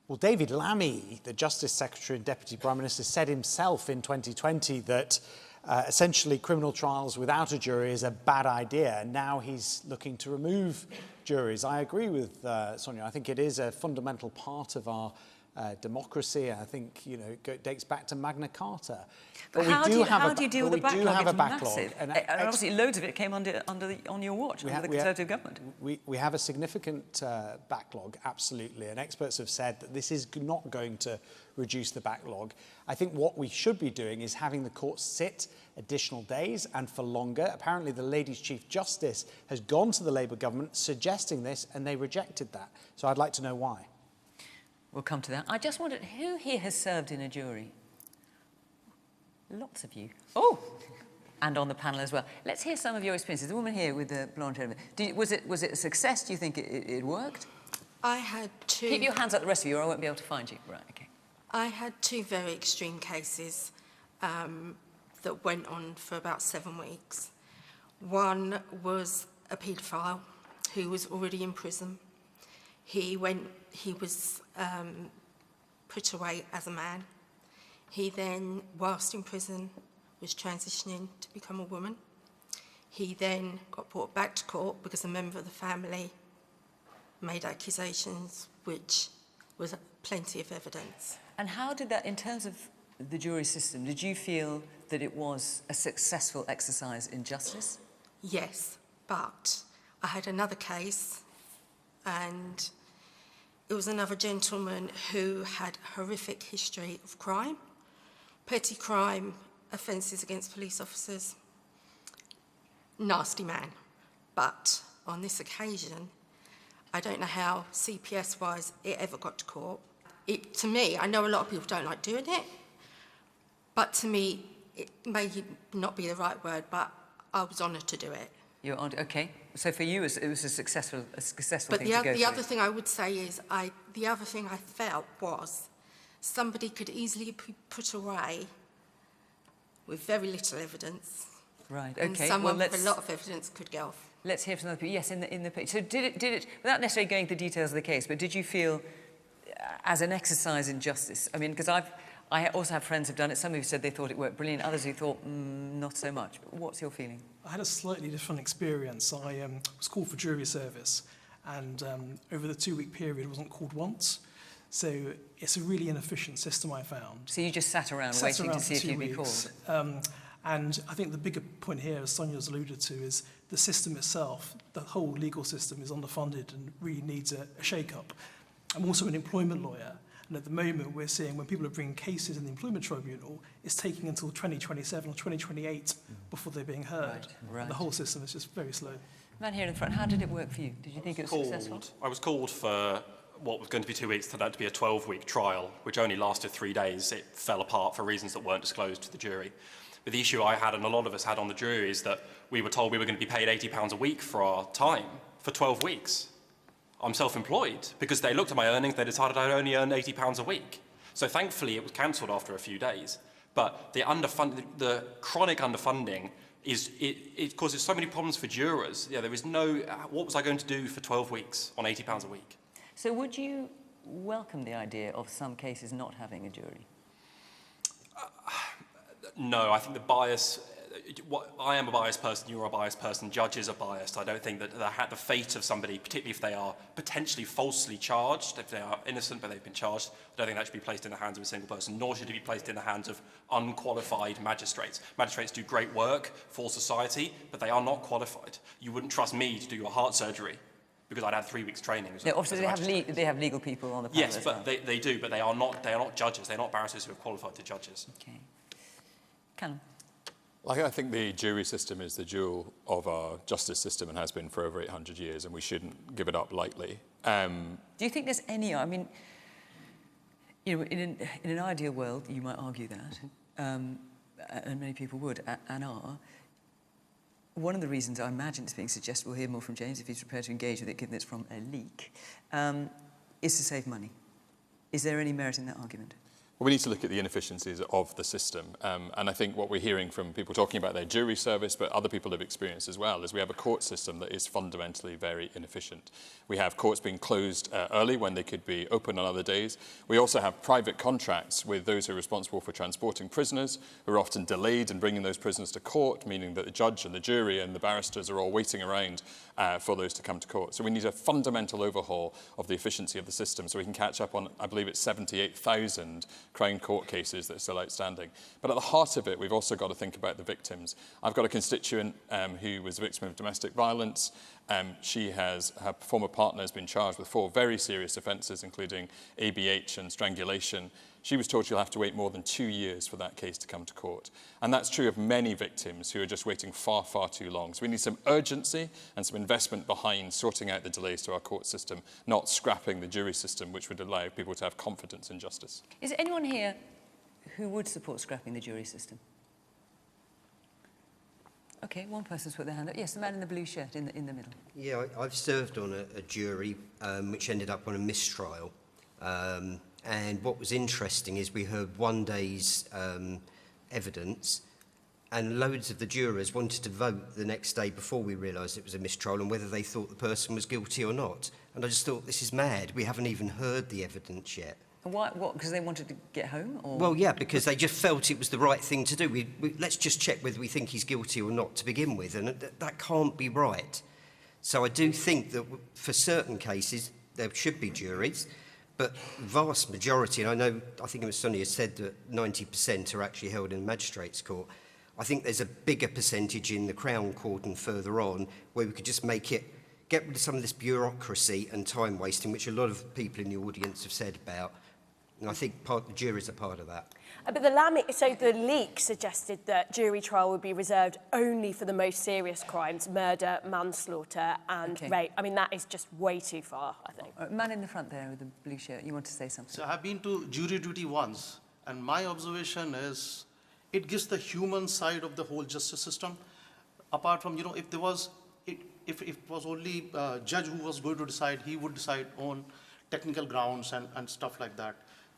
K: Well, David Lammy, the Justice Secretary and Deputy Prime Minister, said himself in 2020 that essentially criminal trials without a jury is a bad idea. And now he's looking to remove juries. I agree with Sonia. I think it is a fundamental part of our democracy. I think, you know, it dates back to Magna Carta.
A: But how do you deal with the backlog?
K: We do have a
A: It's
K: backlog.
A: massive. And obviously loads of it came on your watch, under the Conservative government.
K: We have a significant backlog, absolutely. And experts have said that this is not going to reduce the backlog. I think what we should be doing is having the courts sit additional days and for longer. Apparently the Ladies Chief Justice has gone to the Labour government suggesting this, and they rejected that. So I'd like to know why.
A: We'll come to that. I just wondered, who here has served in a jury? Lots of you. Oh! And on the panel as well. Let's hear some of your experiences. The woman here with the blonde hair. Was it a success? Do you think it worked?
B: I had two...
A: Keep your hands up, the rest of you, or I won't be able to find you. Right, okay.
B: I had two very extreme cases that went on for about 7 weeks. One was a paedophile who was already in prison. He was put away as a man. He then, whilst in prison, was transitioning to become a woman. He then got brought back to court because a member of the family made accusations, which was plenty of evidence.
A: And how did that, in terms of the jury system, did you feel that it was a successful exercise in justice?
B: Yes, but I had another case, and it was another gentleman who had a horrific history of crime, petty crime, offences against police officers. Nasty man. But on this occasion, I don't know how CPS-wise it ever got to court. To me, I know a lot of people don't like doing it, but to me, it may not be the right word, but I was honoured to do it.
A: You're on, okay. So for you, it was a successful
B: But
A: thing to go through.
B: the other thing I would say is, the other thing I felt was somebody could easily be put away with very little evidence.
A: Right, okay.
B: And someone with a lot of evidence could get off.
A: Let's hear from other people. Yes, in the page. So did it, without necessarily going into the details of the case, but did you feel, as an exercise in justice, I mean, because I also have friends who've done it. Some who said they thought it worked brilliant, others who thought, not so much. But what's your feeling?
V: I had a slightly different experience. I was called for jury service, and over the 2-week period, I wasn't called once. So it's a really inefficient system, I found.
A: So you just sat around waiting to see if you'd be called?
V: And I think the bigger point here, as Sonia's alluded to, is the system itself, the whole legal system is underfunded and really needs a shake-up. I'm also an employment lawyer, and at the moment we're seeing when people are bringing cases in the employment tribunal, it's taking until 2027 or 2028 before they're being heard.
A: Right.
V: The whole system is just very slow.
A: Man here in front, how did it work for you? Did you think it was successful?
W: I was called for what was going to be 2 weeks, turned out to be a 12-week trial, which only lasted 3 days. It fell apart for reasons that weren't disclosed to the jury. But the issue I had, and a lot of us had on the jury, is that we were told we were going to be paid £80 a week for our time for 12 weeks. I'm self-employed. Because they looked at my earnings, they decided I'd only earn £80 a week. So thankfully it was cancelled after a few days. But the chronic underfunding it causes so many problems for jurors. Yeah, there is no, what was I going to do for 12 weeks on £80 a week?
A: So would you welcome the idea of some cases not having a jury?
W: No, I think the bias, I am a biased person, you're a biased person, judges are biased. I don't think that the fate of somebody, particularly if they are potentially falsely charged, if they are innocent but they've been charged, I don't think that should be placed in the hands of a single person, nor should it be placed in the hands of unqualified magistrates. Magistrates do great work for society, but they are not qualified. You wouldn't trust me to do your heart surgery because I'd had 3 weeks training.
A: No, obviously they have legal people on the panel.
W: Yes, but they do, but they are not judges. They're not barristers who are qualified to judges.
A: Okay. Calum.
N: I think the jury system is the jewel of our justice system and has been for over 800 years, and we shouldn't give it up lightly.
A: Do you think there's any, I mean, you know, in an ideal world, you might argue that, and many people would and are, one of the reasons I imagine it's being suggested, we'll hear more from James if he's prepared to engage with it, given it's from a leak, is to save money. Is there any merit in that argument?
N: Well, we need to look at the inefficiencies of the system. And I think what we're hearing from people talking about their jury service, but other people have experienced as well, is we have a court system that is fundamentally very inefficient. We have courts being closed early when they could be open on other days. We also have private contracts with those who are responsible for transporting prisoners, who are often delayed in bringing those prisoners to court, meaning that the judge and the jury and the barristers are all waiting around for those to come to court. So we need a fundamental overhaul of the efficiency of the system so we can catch up on, I believe it's 78,000 Crown Court cases that are still outstanding. But at the heart of it, we've also got to think about the victims. I've got a constituent who was a victim of domestic violence. Her former partner has been charged with 4 very serious offences, including ABH and strangulation. She was told she'll have to wait more than 2 years for that case to come to court. And that's true of many victims who are just waiting far, far too long. So we need some urgency and some investment behind sorting out the delays to our court system, not scrapping the jury system, which would allow people to have confidence in justice.
A: Is there anyone here who would support scrapping the jury system? Okay, one person's put their hand up. Yes, the man in the blue shirt in the middle.
E: Yeah, I've served on a jury which ended up on a mistrial. And what was interesting is we heard one day's evidence, and loads of the jurors wanted to vote the next day before we realised it was a mistrial and whether they thought the person was guilty or not. And I just thought, this is mad. We haven't even heard the evidence yet.
A: Why? What? Because they wanted to get home? Or?
E: Well, yeah, because they just felt it was the right thing to do. Let's just check whether we think he's guilty or not to begin with, and that can't be right. So I do think that for certain cases there should be juries, but the vast majority, and I think it was Sonia said that 90% are actually held in magistrates' court. I think there's a bigger percentage in the Crown Court and further on where we could just get rid of some of this bureaucracy and time wasting, which a lot of people in the audience have said about. And I think the juries are part of that.
D: But the leak suggested that jury trial would be reserved only for the most serious crimes, murder, manslaughter and rape. I mean, that is just way too far, I think.
A: Man in the front there with the blue shirt, you want to say something?
I: So I've been to jury duty once, and my observation is it gives the human side of the whole justice system. Apart from, if there was, if it was only a judge who was going to decide, he would decide on technical grounds and stuff like that.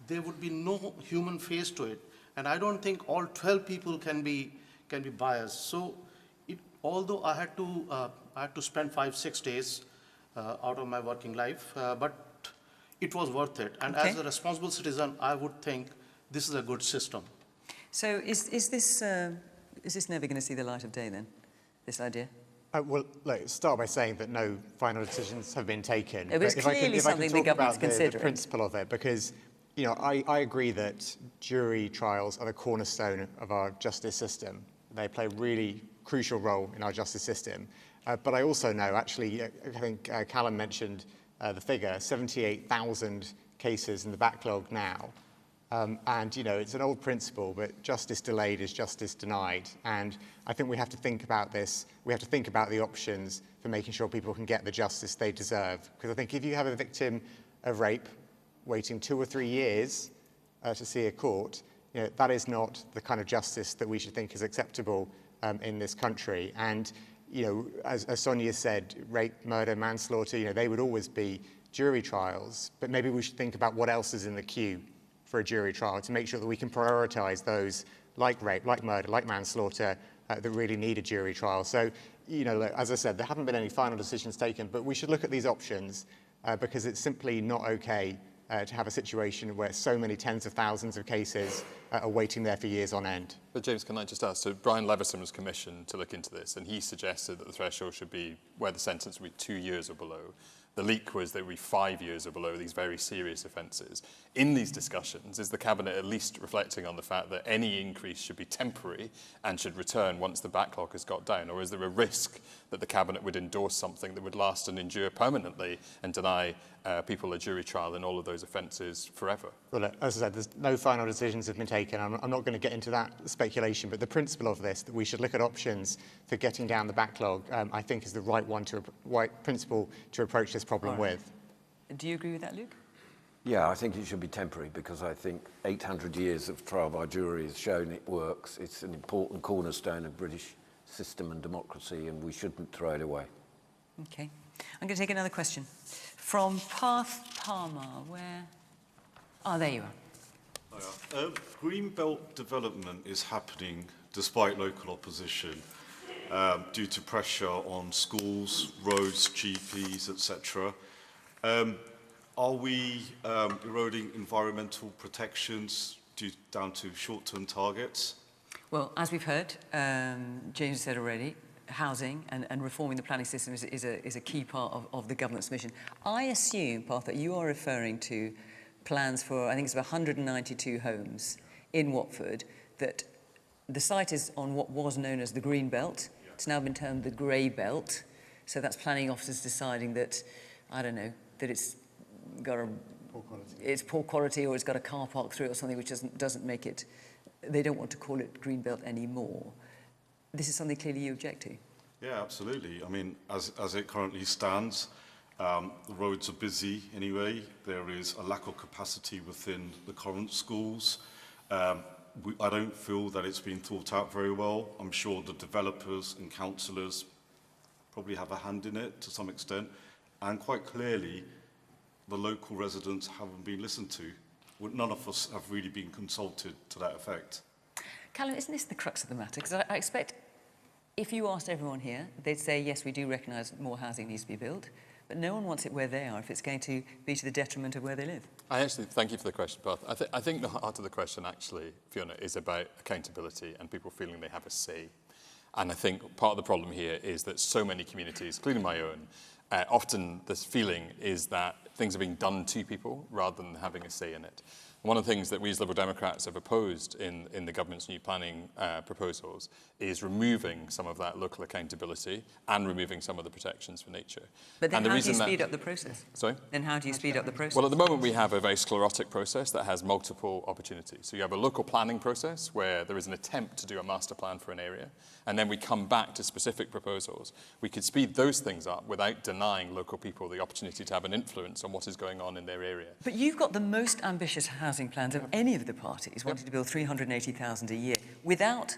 I: There would be no human face to it, and I don't think all 12 people can be biased. So, although I had to spend 5-6 days out of my working life, but it was worth it. And as a responsible citizen, I would think this is a good system.
A: So, is this never going to see the light of day then? This idea?
G: Well, let's start by saying that no final decisions have been taken.
A: It was clearly something the government's considering.
G: The principle of it, because I agree that jury trials are the cornerstone of our justice system. They play a really crucial role in our justice system. But I also know, actually, I think Calum mentioned the figure, 78,000 cases in the backlog now. And, it's an old principle, but justice delayed is justice denied. And I think we have to think about this. We have to think about the options for making sure people can get the justice they deserve. Because I think if you have a victim of rape waiting 2 or 3 years to see a court, that is not the kind of justice that we should think is acceptable in this country. And, as Sonia said, rape, murder, manslaughter, they would always be jury trials. But maybe we should think about what else is in the queue for a jury trial to make sure that we can prioritise those like rape, like murder, like manslaughter that really need a jury trial. So, as I said, there haven't been any final decisions taken, but we should look at these options because it's simply not okay to have a situation where so many tens of thousands of cases are waiting there for years on end.
N: But James, can I just ask, so Brian Leveson was commissioned to look into this, and he suggested that the threshold should be where the sentence would be 2 years or below. The leak was that it would be 5 years or below these very serious offences. In these discussions, is the Cabinet at least reflecting on the fact that any increase should be temporary and should return once the backlog has got down? Or is there a risk that the Cabinet would endorse something that would last and endure permanently and deny people a jury trial in all of those offences forever?
G: Well, as I said, there's no final decisions have been taken. I'm not going to get into that speculation, but the principle of this, that we should look at options for getting down the backlog, I think is the right principle to approach this problem with.
A: Do you agree with that, Luke?
C: Yeah, I think it should be temporary because I think 800 years of trial by jury has shown it works. It's an important cornerstone of British system and democracy, and we shouldn't throw it away.
A: Okay. I'm going to take another question from Parth Palmer. Where? Oh, there you are.
F: Hiya. Greenbelt development is happening despite local opposition due to pressure on schools, roads, GPs, etc. Are we eroding environmental protections down to short-term targets?
A: Well, as we've heard, James said already, housing and reforming the planning system is a key part of the government's mission. I assume, Parth, that you are referring to plans for, I think it's about 192 homes in Watford, that the site is on what was known as the Green Belt. It's now been termed the Grey Belt. So that's planning officers deciding that, I don't know, that it's got a poor quality or it's got a car park through it or something which doesn't make it, they don't want to call it Green Belt anymore. This is something clearly you object to.
F: Yeah, absolutely. I mean, as it currently stands, the roads are busy anyway. There is a lack of capacity within the current schools. I don't feel that it's been thought out very well. I'm sure the developers and councillors probably have a hand in it to some extent. And quite clearly, the local residents haven't been listened to. None of us have really been consulted to that effect.
A: Calum, isn't this the crux of the matter? Because I expect if you asked everyone here, they'd say, yes, we do recognise more housing needs to be built, but no one wants it where they are if it's going to be to the detriment of where they live. I actually
N: Thank you for the question, Parth. I think the heart of the question, actually, Fiona, is about accountability and people feeling they have a say. And I think part of the problem here is that so many communities, including my own, often this feeling is that things are being done to people rather than having a say in it. One of the things that we as Liberal Democrats have opposed in the government's new planning proposals is removing some of that local accountability and removing some of the protections for nature.
A: But then how do you speed up the process?
N: Sorry?
A: Then how do you speed up the process?
N: Well, at the moment we have a very sclerotic process that has multiple opportunities. So you have a local planning process where there is an attempt to do a master plan for an area, and then we come back to specific proposals. We could speed those things up without denying local people the opportunity to have an influence on what is going on in their area.
A: But you've got the most ambitious housing plans of any of the parties, wanting to build 380,000 a year without,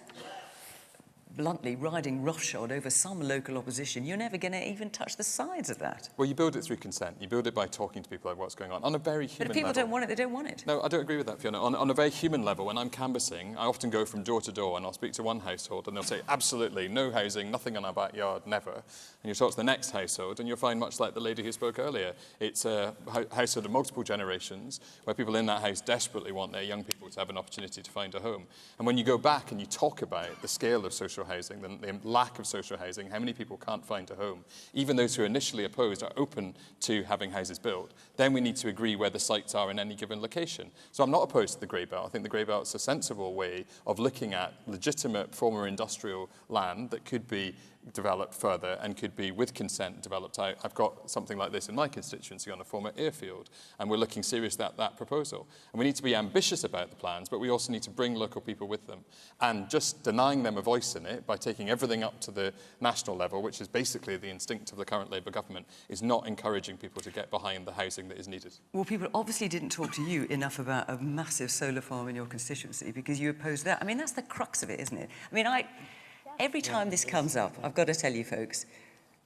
A: bluntly, riding roughshod over some local opposition. You're never going to even touch the sides of that.
N: Well, you build it through consent. You build it by talking to people about what's going on a very human level.
A: But if people don't want it, they don't want it.
N: No, I don't agree with that, Fiona. On a very human level, when I'm canvassing, I often go from door to door and I'll speak to one household and they'll say, absolutely, no housing, nothing in our backyard, never. And you talk to the next household and you'll find, much like the lady who spoke earlier, it's a household of multiple generations where people in that house desperately want their young people to have an opportunity to find a home. And when you go back and you talk about the scale of social housing, the lack of social housing, how many people can't find a home, even those who are initially opposed are open to having houses built, then we need to agree where the sites are in any given location. So I'm not opposed to the Grey Belt. I think the Grey Belt's a sensible way of looking at legitimate former industrial land that could be developed further and could be, with consent, developed out. I've got something like this in my constituency on a former airfield, and we're looking seriously at that proposal. And we need to be ambitious about the plans, but we also need to bring local people with them. And just denying them a voice in it by taking everything up to the national level, which is basically the instinct of the current Labour government, is not encouraging people to get behind the housing that is needed.
A: Well, people obviously didn't talk to you enough about a massive solar farm in your constituency because you opposed that. I mean, that's the crux of it, isn't it? I mean, every time this comes up, I've got to tell you folks,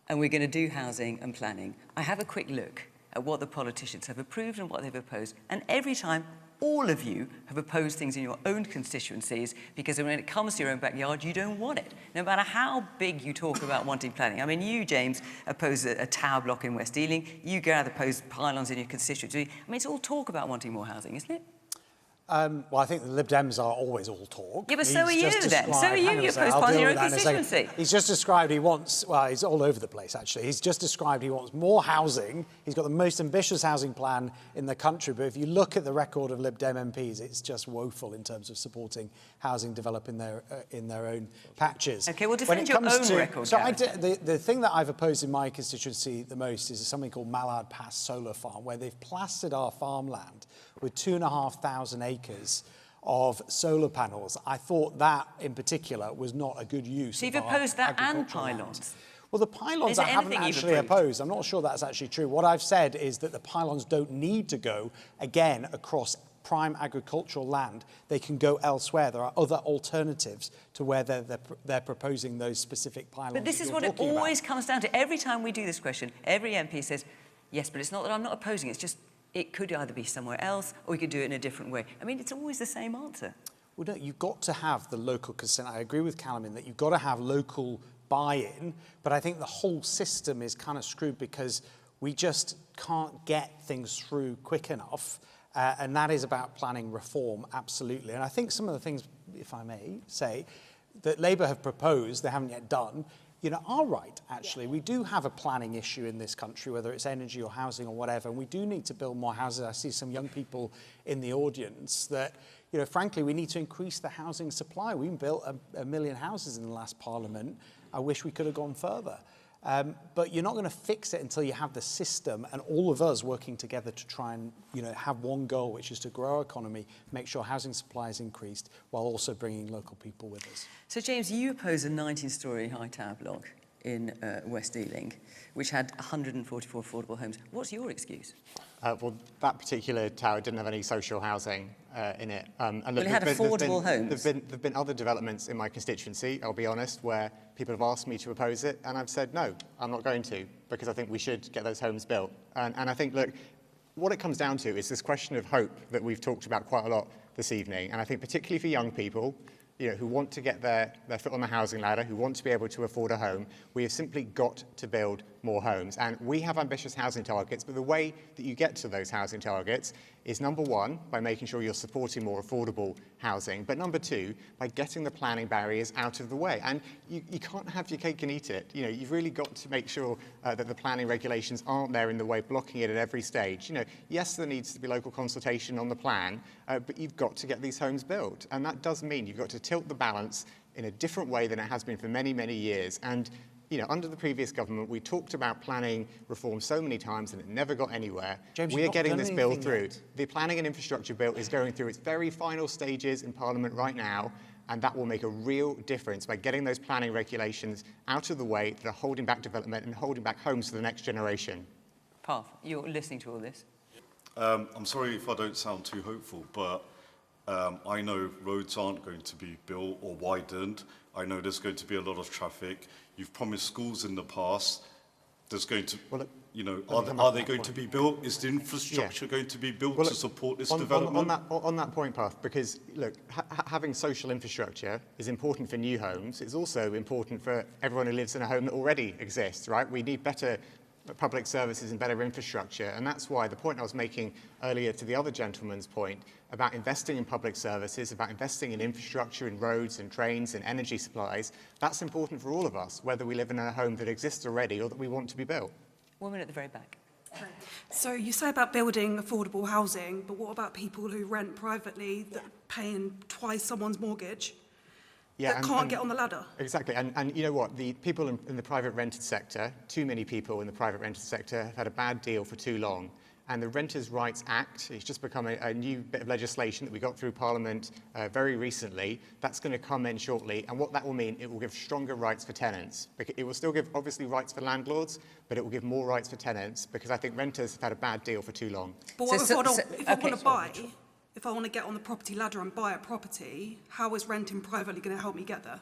A: and we're going to do housing and planning, I have a quick look at what the politicians have approved and what they've opposed. And every time, all of you have opposed things in your own constituencies because when it comes to your own backyard, you don't want it. No matter how big you talk about wanting planning. I mean, you, James, oppose a tower block in West Ealing. You, Gareth, oppose pylons in your constituency. I mean, it's all talk about wanting more housing, isn't it?
K: Well, I think the Lib Dems are always all talk.
A: Yeah, but so are you then. So are you. You oppose part of your own constituency.
K: He's just described he wants, well, he's all over the place, actually. He's just described he wants more housing. He's got the most ambitious housing plan in the country. But if you look at the record of Lib Dem MPs, it's just woeful in terms of supporting housing develop in their own patches.
A: OK, well, defend your own record.
K: So the thing that I've opposed in my constituency the most is something called Mallard Pass Solar Farm, where they've plastered our farmland with 2,500 acres of solar panels. I thought that, in particular, was not a good use
A: So you've
K: of our
A: opposed that and
K: agricultural land.
A: pylons?
K: Well, the pylons
A: Is there
K: I haven't
A: anything you've
K: actually
A: approved?
K: opposed. I'm not sure that's actually true. What I've said is that the pylons don't need to go, again, across prime agricultural land. They can go elsewhere. There are other alternatives to where they're proposing those specific pylons.
A: But this is what it always comes down to. Every time we do this question, every MP says, yes, but it's not that I'm not opposing it. It's just it could either be somewhere else or we could do it in a different way. I mean, it's always the same answer.
K: Well, no, you've got to have the local consent. I agree with Calum in that you've got to have local buy-in, but I think the whole system is kind of screwed because we just can't get things through quick enough, and that is about planning reform, absolutely. And I think some of the things, if I may say, that Labour have proposed, they haven't yet done, are right, actually. We do have a planning issue in this country, whether it's energy or housing or whatever, and we do need to build more houses. I see some young people in the audience that, frankly, we need to increase the housing supply. We built a million houses in the last Parliament. I wish we could have gone further. But you're not going to fix it until you have the system and all of us working together to try and have one goal, which is to grow our economy, make sure housing supply is increased, while also bringing local people with us.
A: So, James, you oppose a 19-storey high tower block in West Ealing, which had 144 affordable homes. What's your excuse?
G: Well, that particular tower didn't have any social housing in it. And
A: it had affordable homes.
G: There've been other developments in my constituency, I'll be honest, where people have asked me to oppose it, and I've said, no, I'm not going to, because I think we should get those homes built. And I think, look, what it comes down to is this question of hope that we've talked about quite a lot this evening. And I think particularly for young people, who want to get their foot on the housing ladder, who want to be able to afford a home, we have simply got to build more homes. And we have ambitious housing targets, but the way that you get to those housing targets is, number one, by making sure you're supporting more affordable housing, but number two, by getting the planning barriers out of the way. And you can't have your cake and eat it. You've really got to make sure that the planning regulations aren't there in the way, blocking it at every stage. Yes, there needs to be local consultation on the plan, but you've got to get these homes built. And that does mean you've got to tilt the balance in a different way than it has been for many, many years. And under the previous government, we talked about planning reform so many times and it never got anywhere.
K: James,
G: we are getting this bill through.
K: Yet.
G: The planning and infrastructure bill is going through its very final stages in Parliament right now, and that will make a real difference by getting those planning regulations out of the way that are holding back development and holding back homes for the next generation.
A: Parth, you're listening to all this.
F: I'm sorry if I don't sound too hopeful, but I know roads aren't going to be built or widened. I know there's going to be a lot of traffic. You've promised schools in the past. There's going to, are they going to be built? Is the infrastructure going to be built to support this development?
G: On that point, Parth, because look, having social infrastructure is important for new homes. It's also important for everyone who lives in a home that already exists, right? We need better public services and better infrastructure, and that's why the point I was making earlier to the other gentleman's point about investing in public services, about investing in infrastructure, in roads and trains and energy supplies, that's important for all of us, whether we live in a home that exists already or that we want to be built.
A: Woman at the very back.
H: So you say about building affordable housing, but what about people who rent privately that are paying twice someone's mortgage? That can't get on the ladder.
G: Exactly, and you know what, the people in the private rented sector, too many people in the private rented sector have had a bad deal for too long. And the Renters' Rights Act, it's just become a new bit of legislation that we got through Parliament very recently. That's going to come in shortly, and what that will mean, it will give stronger rights for tenants. It will still give, obviously, rights for landlords, but it will give more rights for tenants, because I think renters have had a bad deal for too long.
H: But what if I want to buy? If I want to get on the property ladder and buy a property, how is renting privately going to help me get there?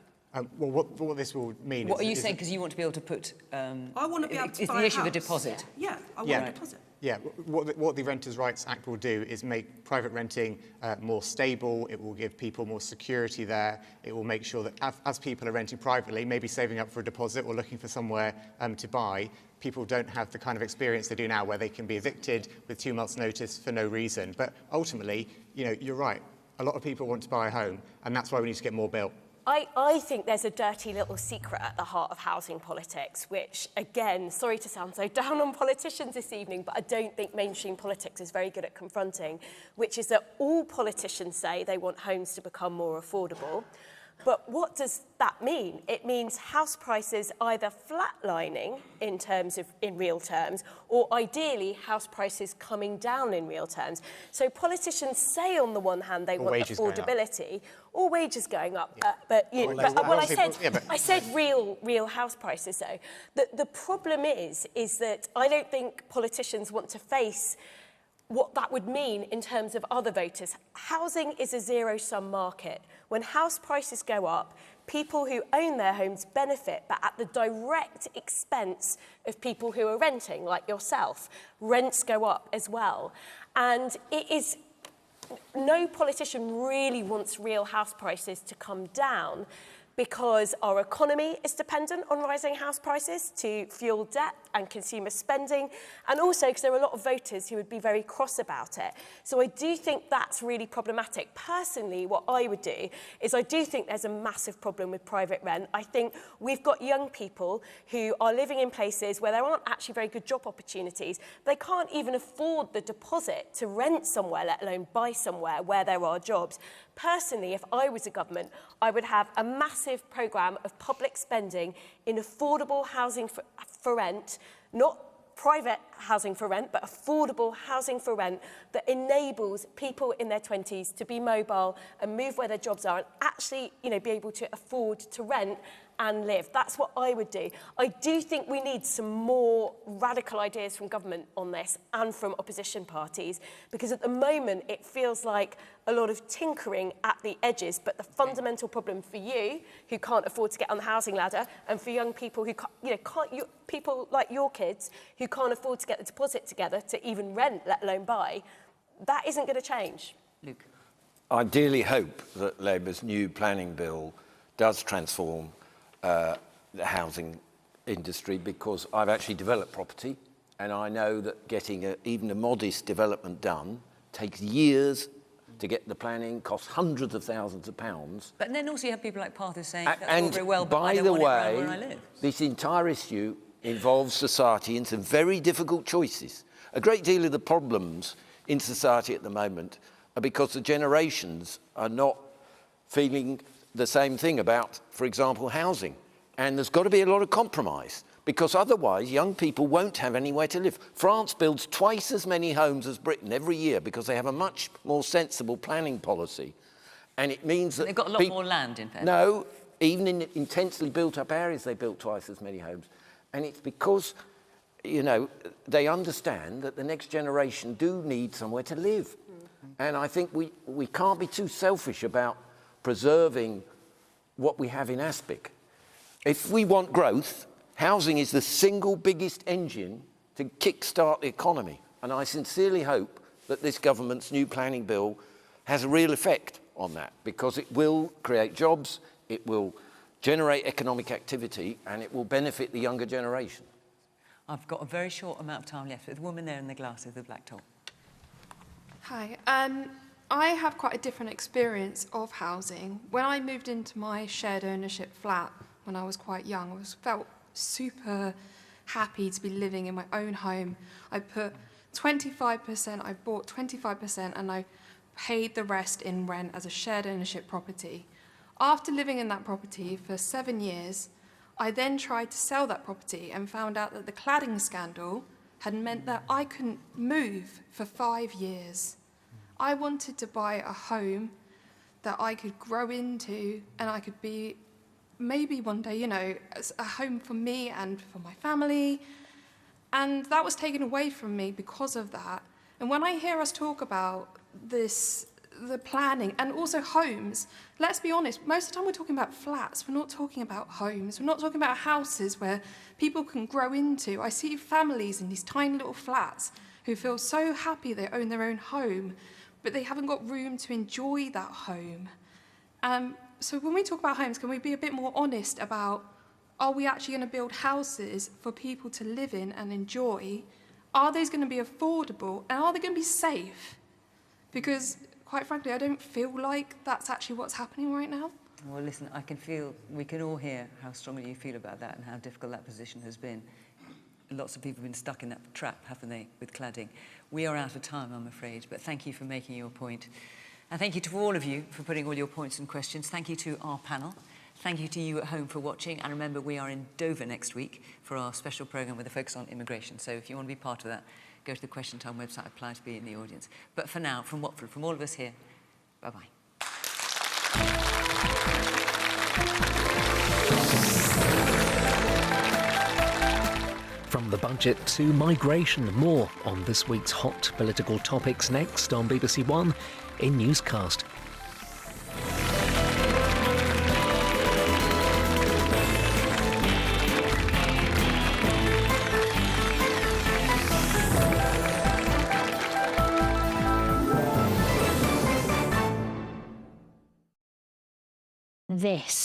G: Well, what this will mean
A: What are you saying? Because you want to be able to put...
H: I want to be able to buy a house.
A: Is the issue of a deposit?
H: Yeah, I want a deposit.
G: Yeah, what the Renters' Rights Act will do is make private renting more stable. It will give people more security there. It will make sure that as people are renting privately, maybe saving up for a deposit or looking for somewhere to buy, people don't have the kind of experience they do now where they can be evicted with 2 months' notice for no reason. But ultimately, you're right. A lot of people want to buy a home, and that's why we need to get more built.
D: I think there's a dirty little secret at the heart of housing politics, which, again, sorry to sound so down on politicians this evening, but I don't think mainstream politics is very good at confronting, which is that all politicians say they want homes to become more affordable. But what does that mean? It means house prices either flatlining in real terms, or ideally house prices coming down in real terms. So politicians say on the one hand they want affordability, or wages going up. Yeah. I said real house prices though. The problem is that I don't think politicians want to face what that would mean in terms of other voters. Housing is a zero-sum market. When house prices go up, people who own their homes benefit, but at the direct expense of people who are renting, like yourself. Rents go up as well. And no politician really wants real house prices to come down, because our economy is dependent on rising house prices to fuel debt and consumer spending, and also because there are a lot of voters who would be very cross about it. So I do think that's really problematic. Personally, what I would do is I do think there's a massive problem with private rent. I think we've got young people who are living in places where there aren't actually very good job opportunities. They can't even afford the deposit to rent somewhere, let alone buy somewhere where there are jobs. Personally, if I was a government, I would have a massive programme of public spending in affordable housing for rent, not private housing for rent, but affordable housing for rent that enables people in their 20s to be mobile and move where their jobs are and actually, be able to afford to rent and live. That's what I would do. I do think we need some more radical ideas from government on this and from opposition parties, because at the moment it feels like a lot of tinkering at the edges, but the fundamental problem for you who can't afford to get on the housing ladder, and for young people who people like your kids who can't afford to get the deposit together to even rent, let alone buy, that isn't going to change.
A: Luke.
C: I dearly hope that Labour's new planning bill does transform the housing industry, because I've actually developed property and I know that getting even a modest development done takes years to get the planning, costs hundreds of thousands of pounds.
A: But then also you have people like Partha saying that's all very well, but I don't want it around where I live.
C: This entire issue involves society in some very difficult choices. A great deal of the problems in society at the moment are because the generations are not feeling the same thing about, for example, housing. And there's got to be a lot of compromise, because otherwise young people won't have anywhere to live. France builds twice as many homes as Britain every year because they have a much more sensible planning policy. And it means that...
A: They've got a lot more land, in fact.
C: No, even in intensely built-up areas, they built twice as many homes. And it's because, they understand that the next generation do need somewhere to live. And I think we can't be too selfish about preserving what we have in Aspic. If we want growth, housing is the single biggest engine to kickstart the economy. And I sincerely hope that this government's new planning bill has a real effect on that, because it will create jobs, it will generate economic activity, and it will benefit the younger generation.
A: I've got a very short amount of time left. The woman there in the glasses, the black top.
J: Hi. I have quite a different experience of housing. When I moved into my shared ownership flat when I was quite young, I felt super happy to be living in my own home. I put 25%, I bought 25%, and I paid the rest in rent as a shared ownership property. After living in that property for 7 years, I then tried to sell that property and found out that the cladding scandal had meant that I couldn't move for 5 years. I wanted to buy a home that I could grow into, and I could be maybe one day, a home for me and for my family. And that was taken away from me because of that. And when I hear us talk about this, the planning and also homes, let's be honest, most of the time we're talking about flats. We're not talking about homes. We're not talking about houses where people can grow into. I see families in these tiny little flats who feel so happy they own their own home, but they haven't got room to enjoy that home. So when we talk about homes, can we be a bit more honest about, are we actually going to build houses for people to live in and enjoy? Are those going to be affordable? And are they going to be safe? Because, quite frankly, I don't feel like that's actually what's happening right now.
A: Well, listen, we can all hear how strongly you feel about that and how difficult that position has been. Lots of people have been stuck in that trap, haven't they, with cladding? We are out of time, I'm afraid, but thank you for making your point. And thank you to all of you for putting all your points and questions. Thank you to our panel. Thank you to you at home for watching. And remember, we are in Dover next week for our special programme with a focus on immigration. So if you want to be part of that, go to the Question Time website, apply to be in the audience. But for now, from Watford, from all of us here, bye-bye.
L: From the budget to migration, more on this week's hot political topics next on BBC One in Newscast.
M: This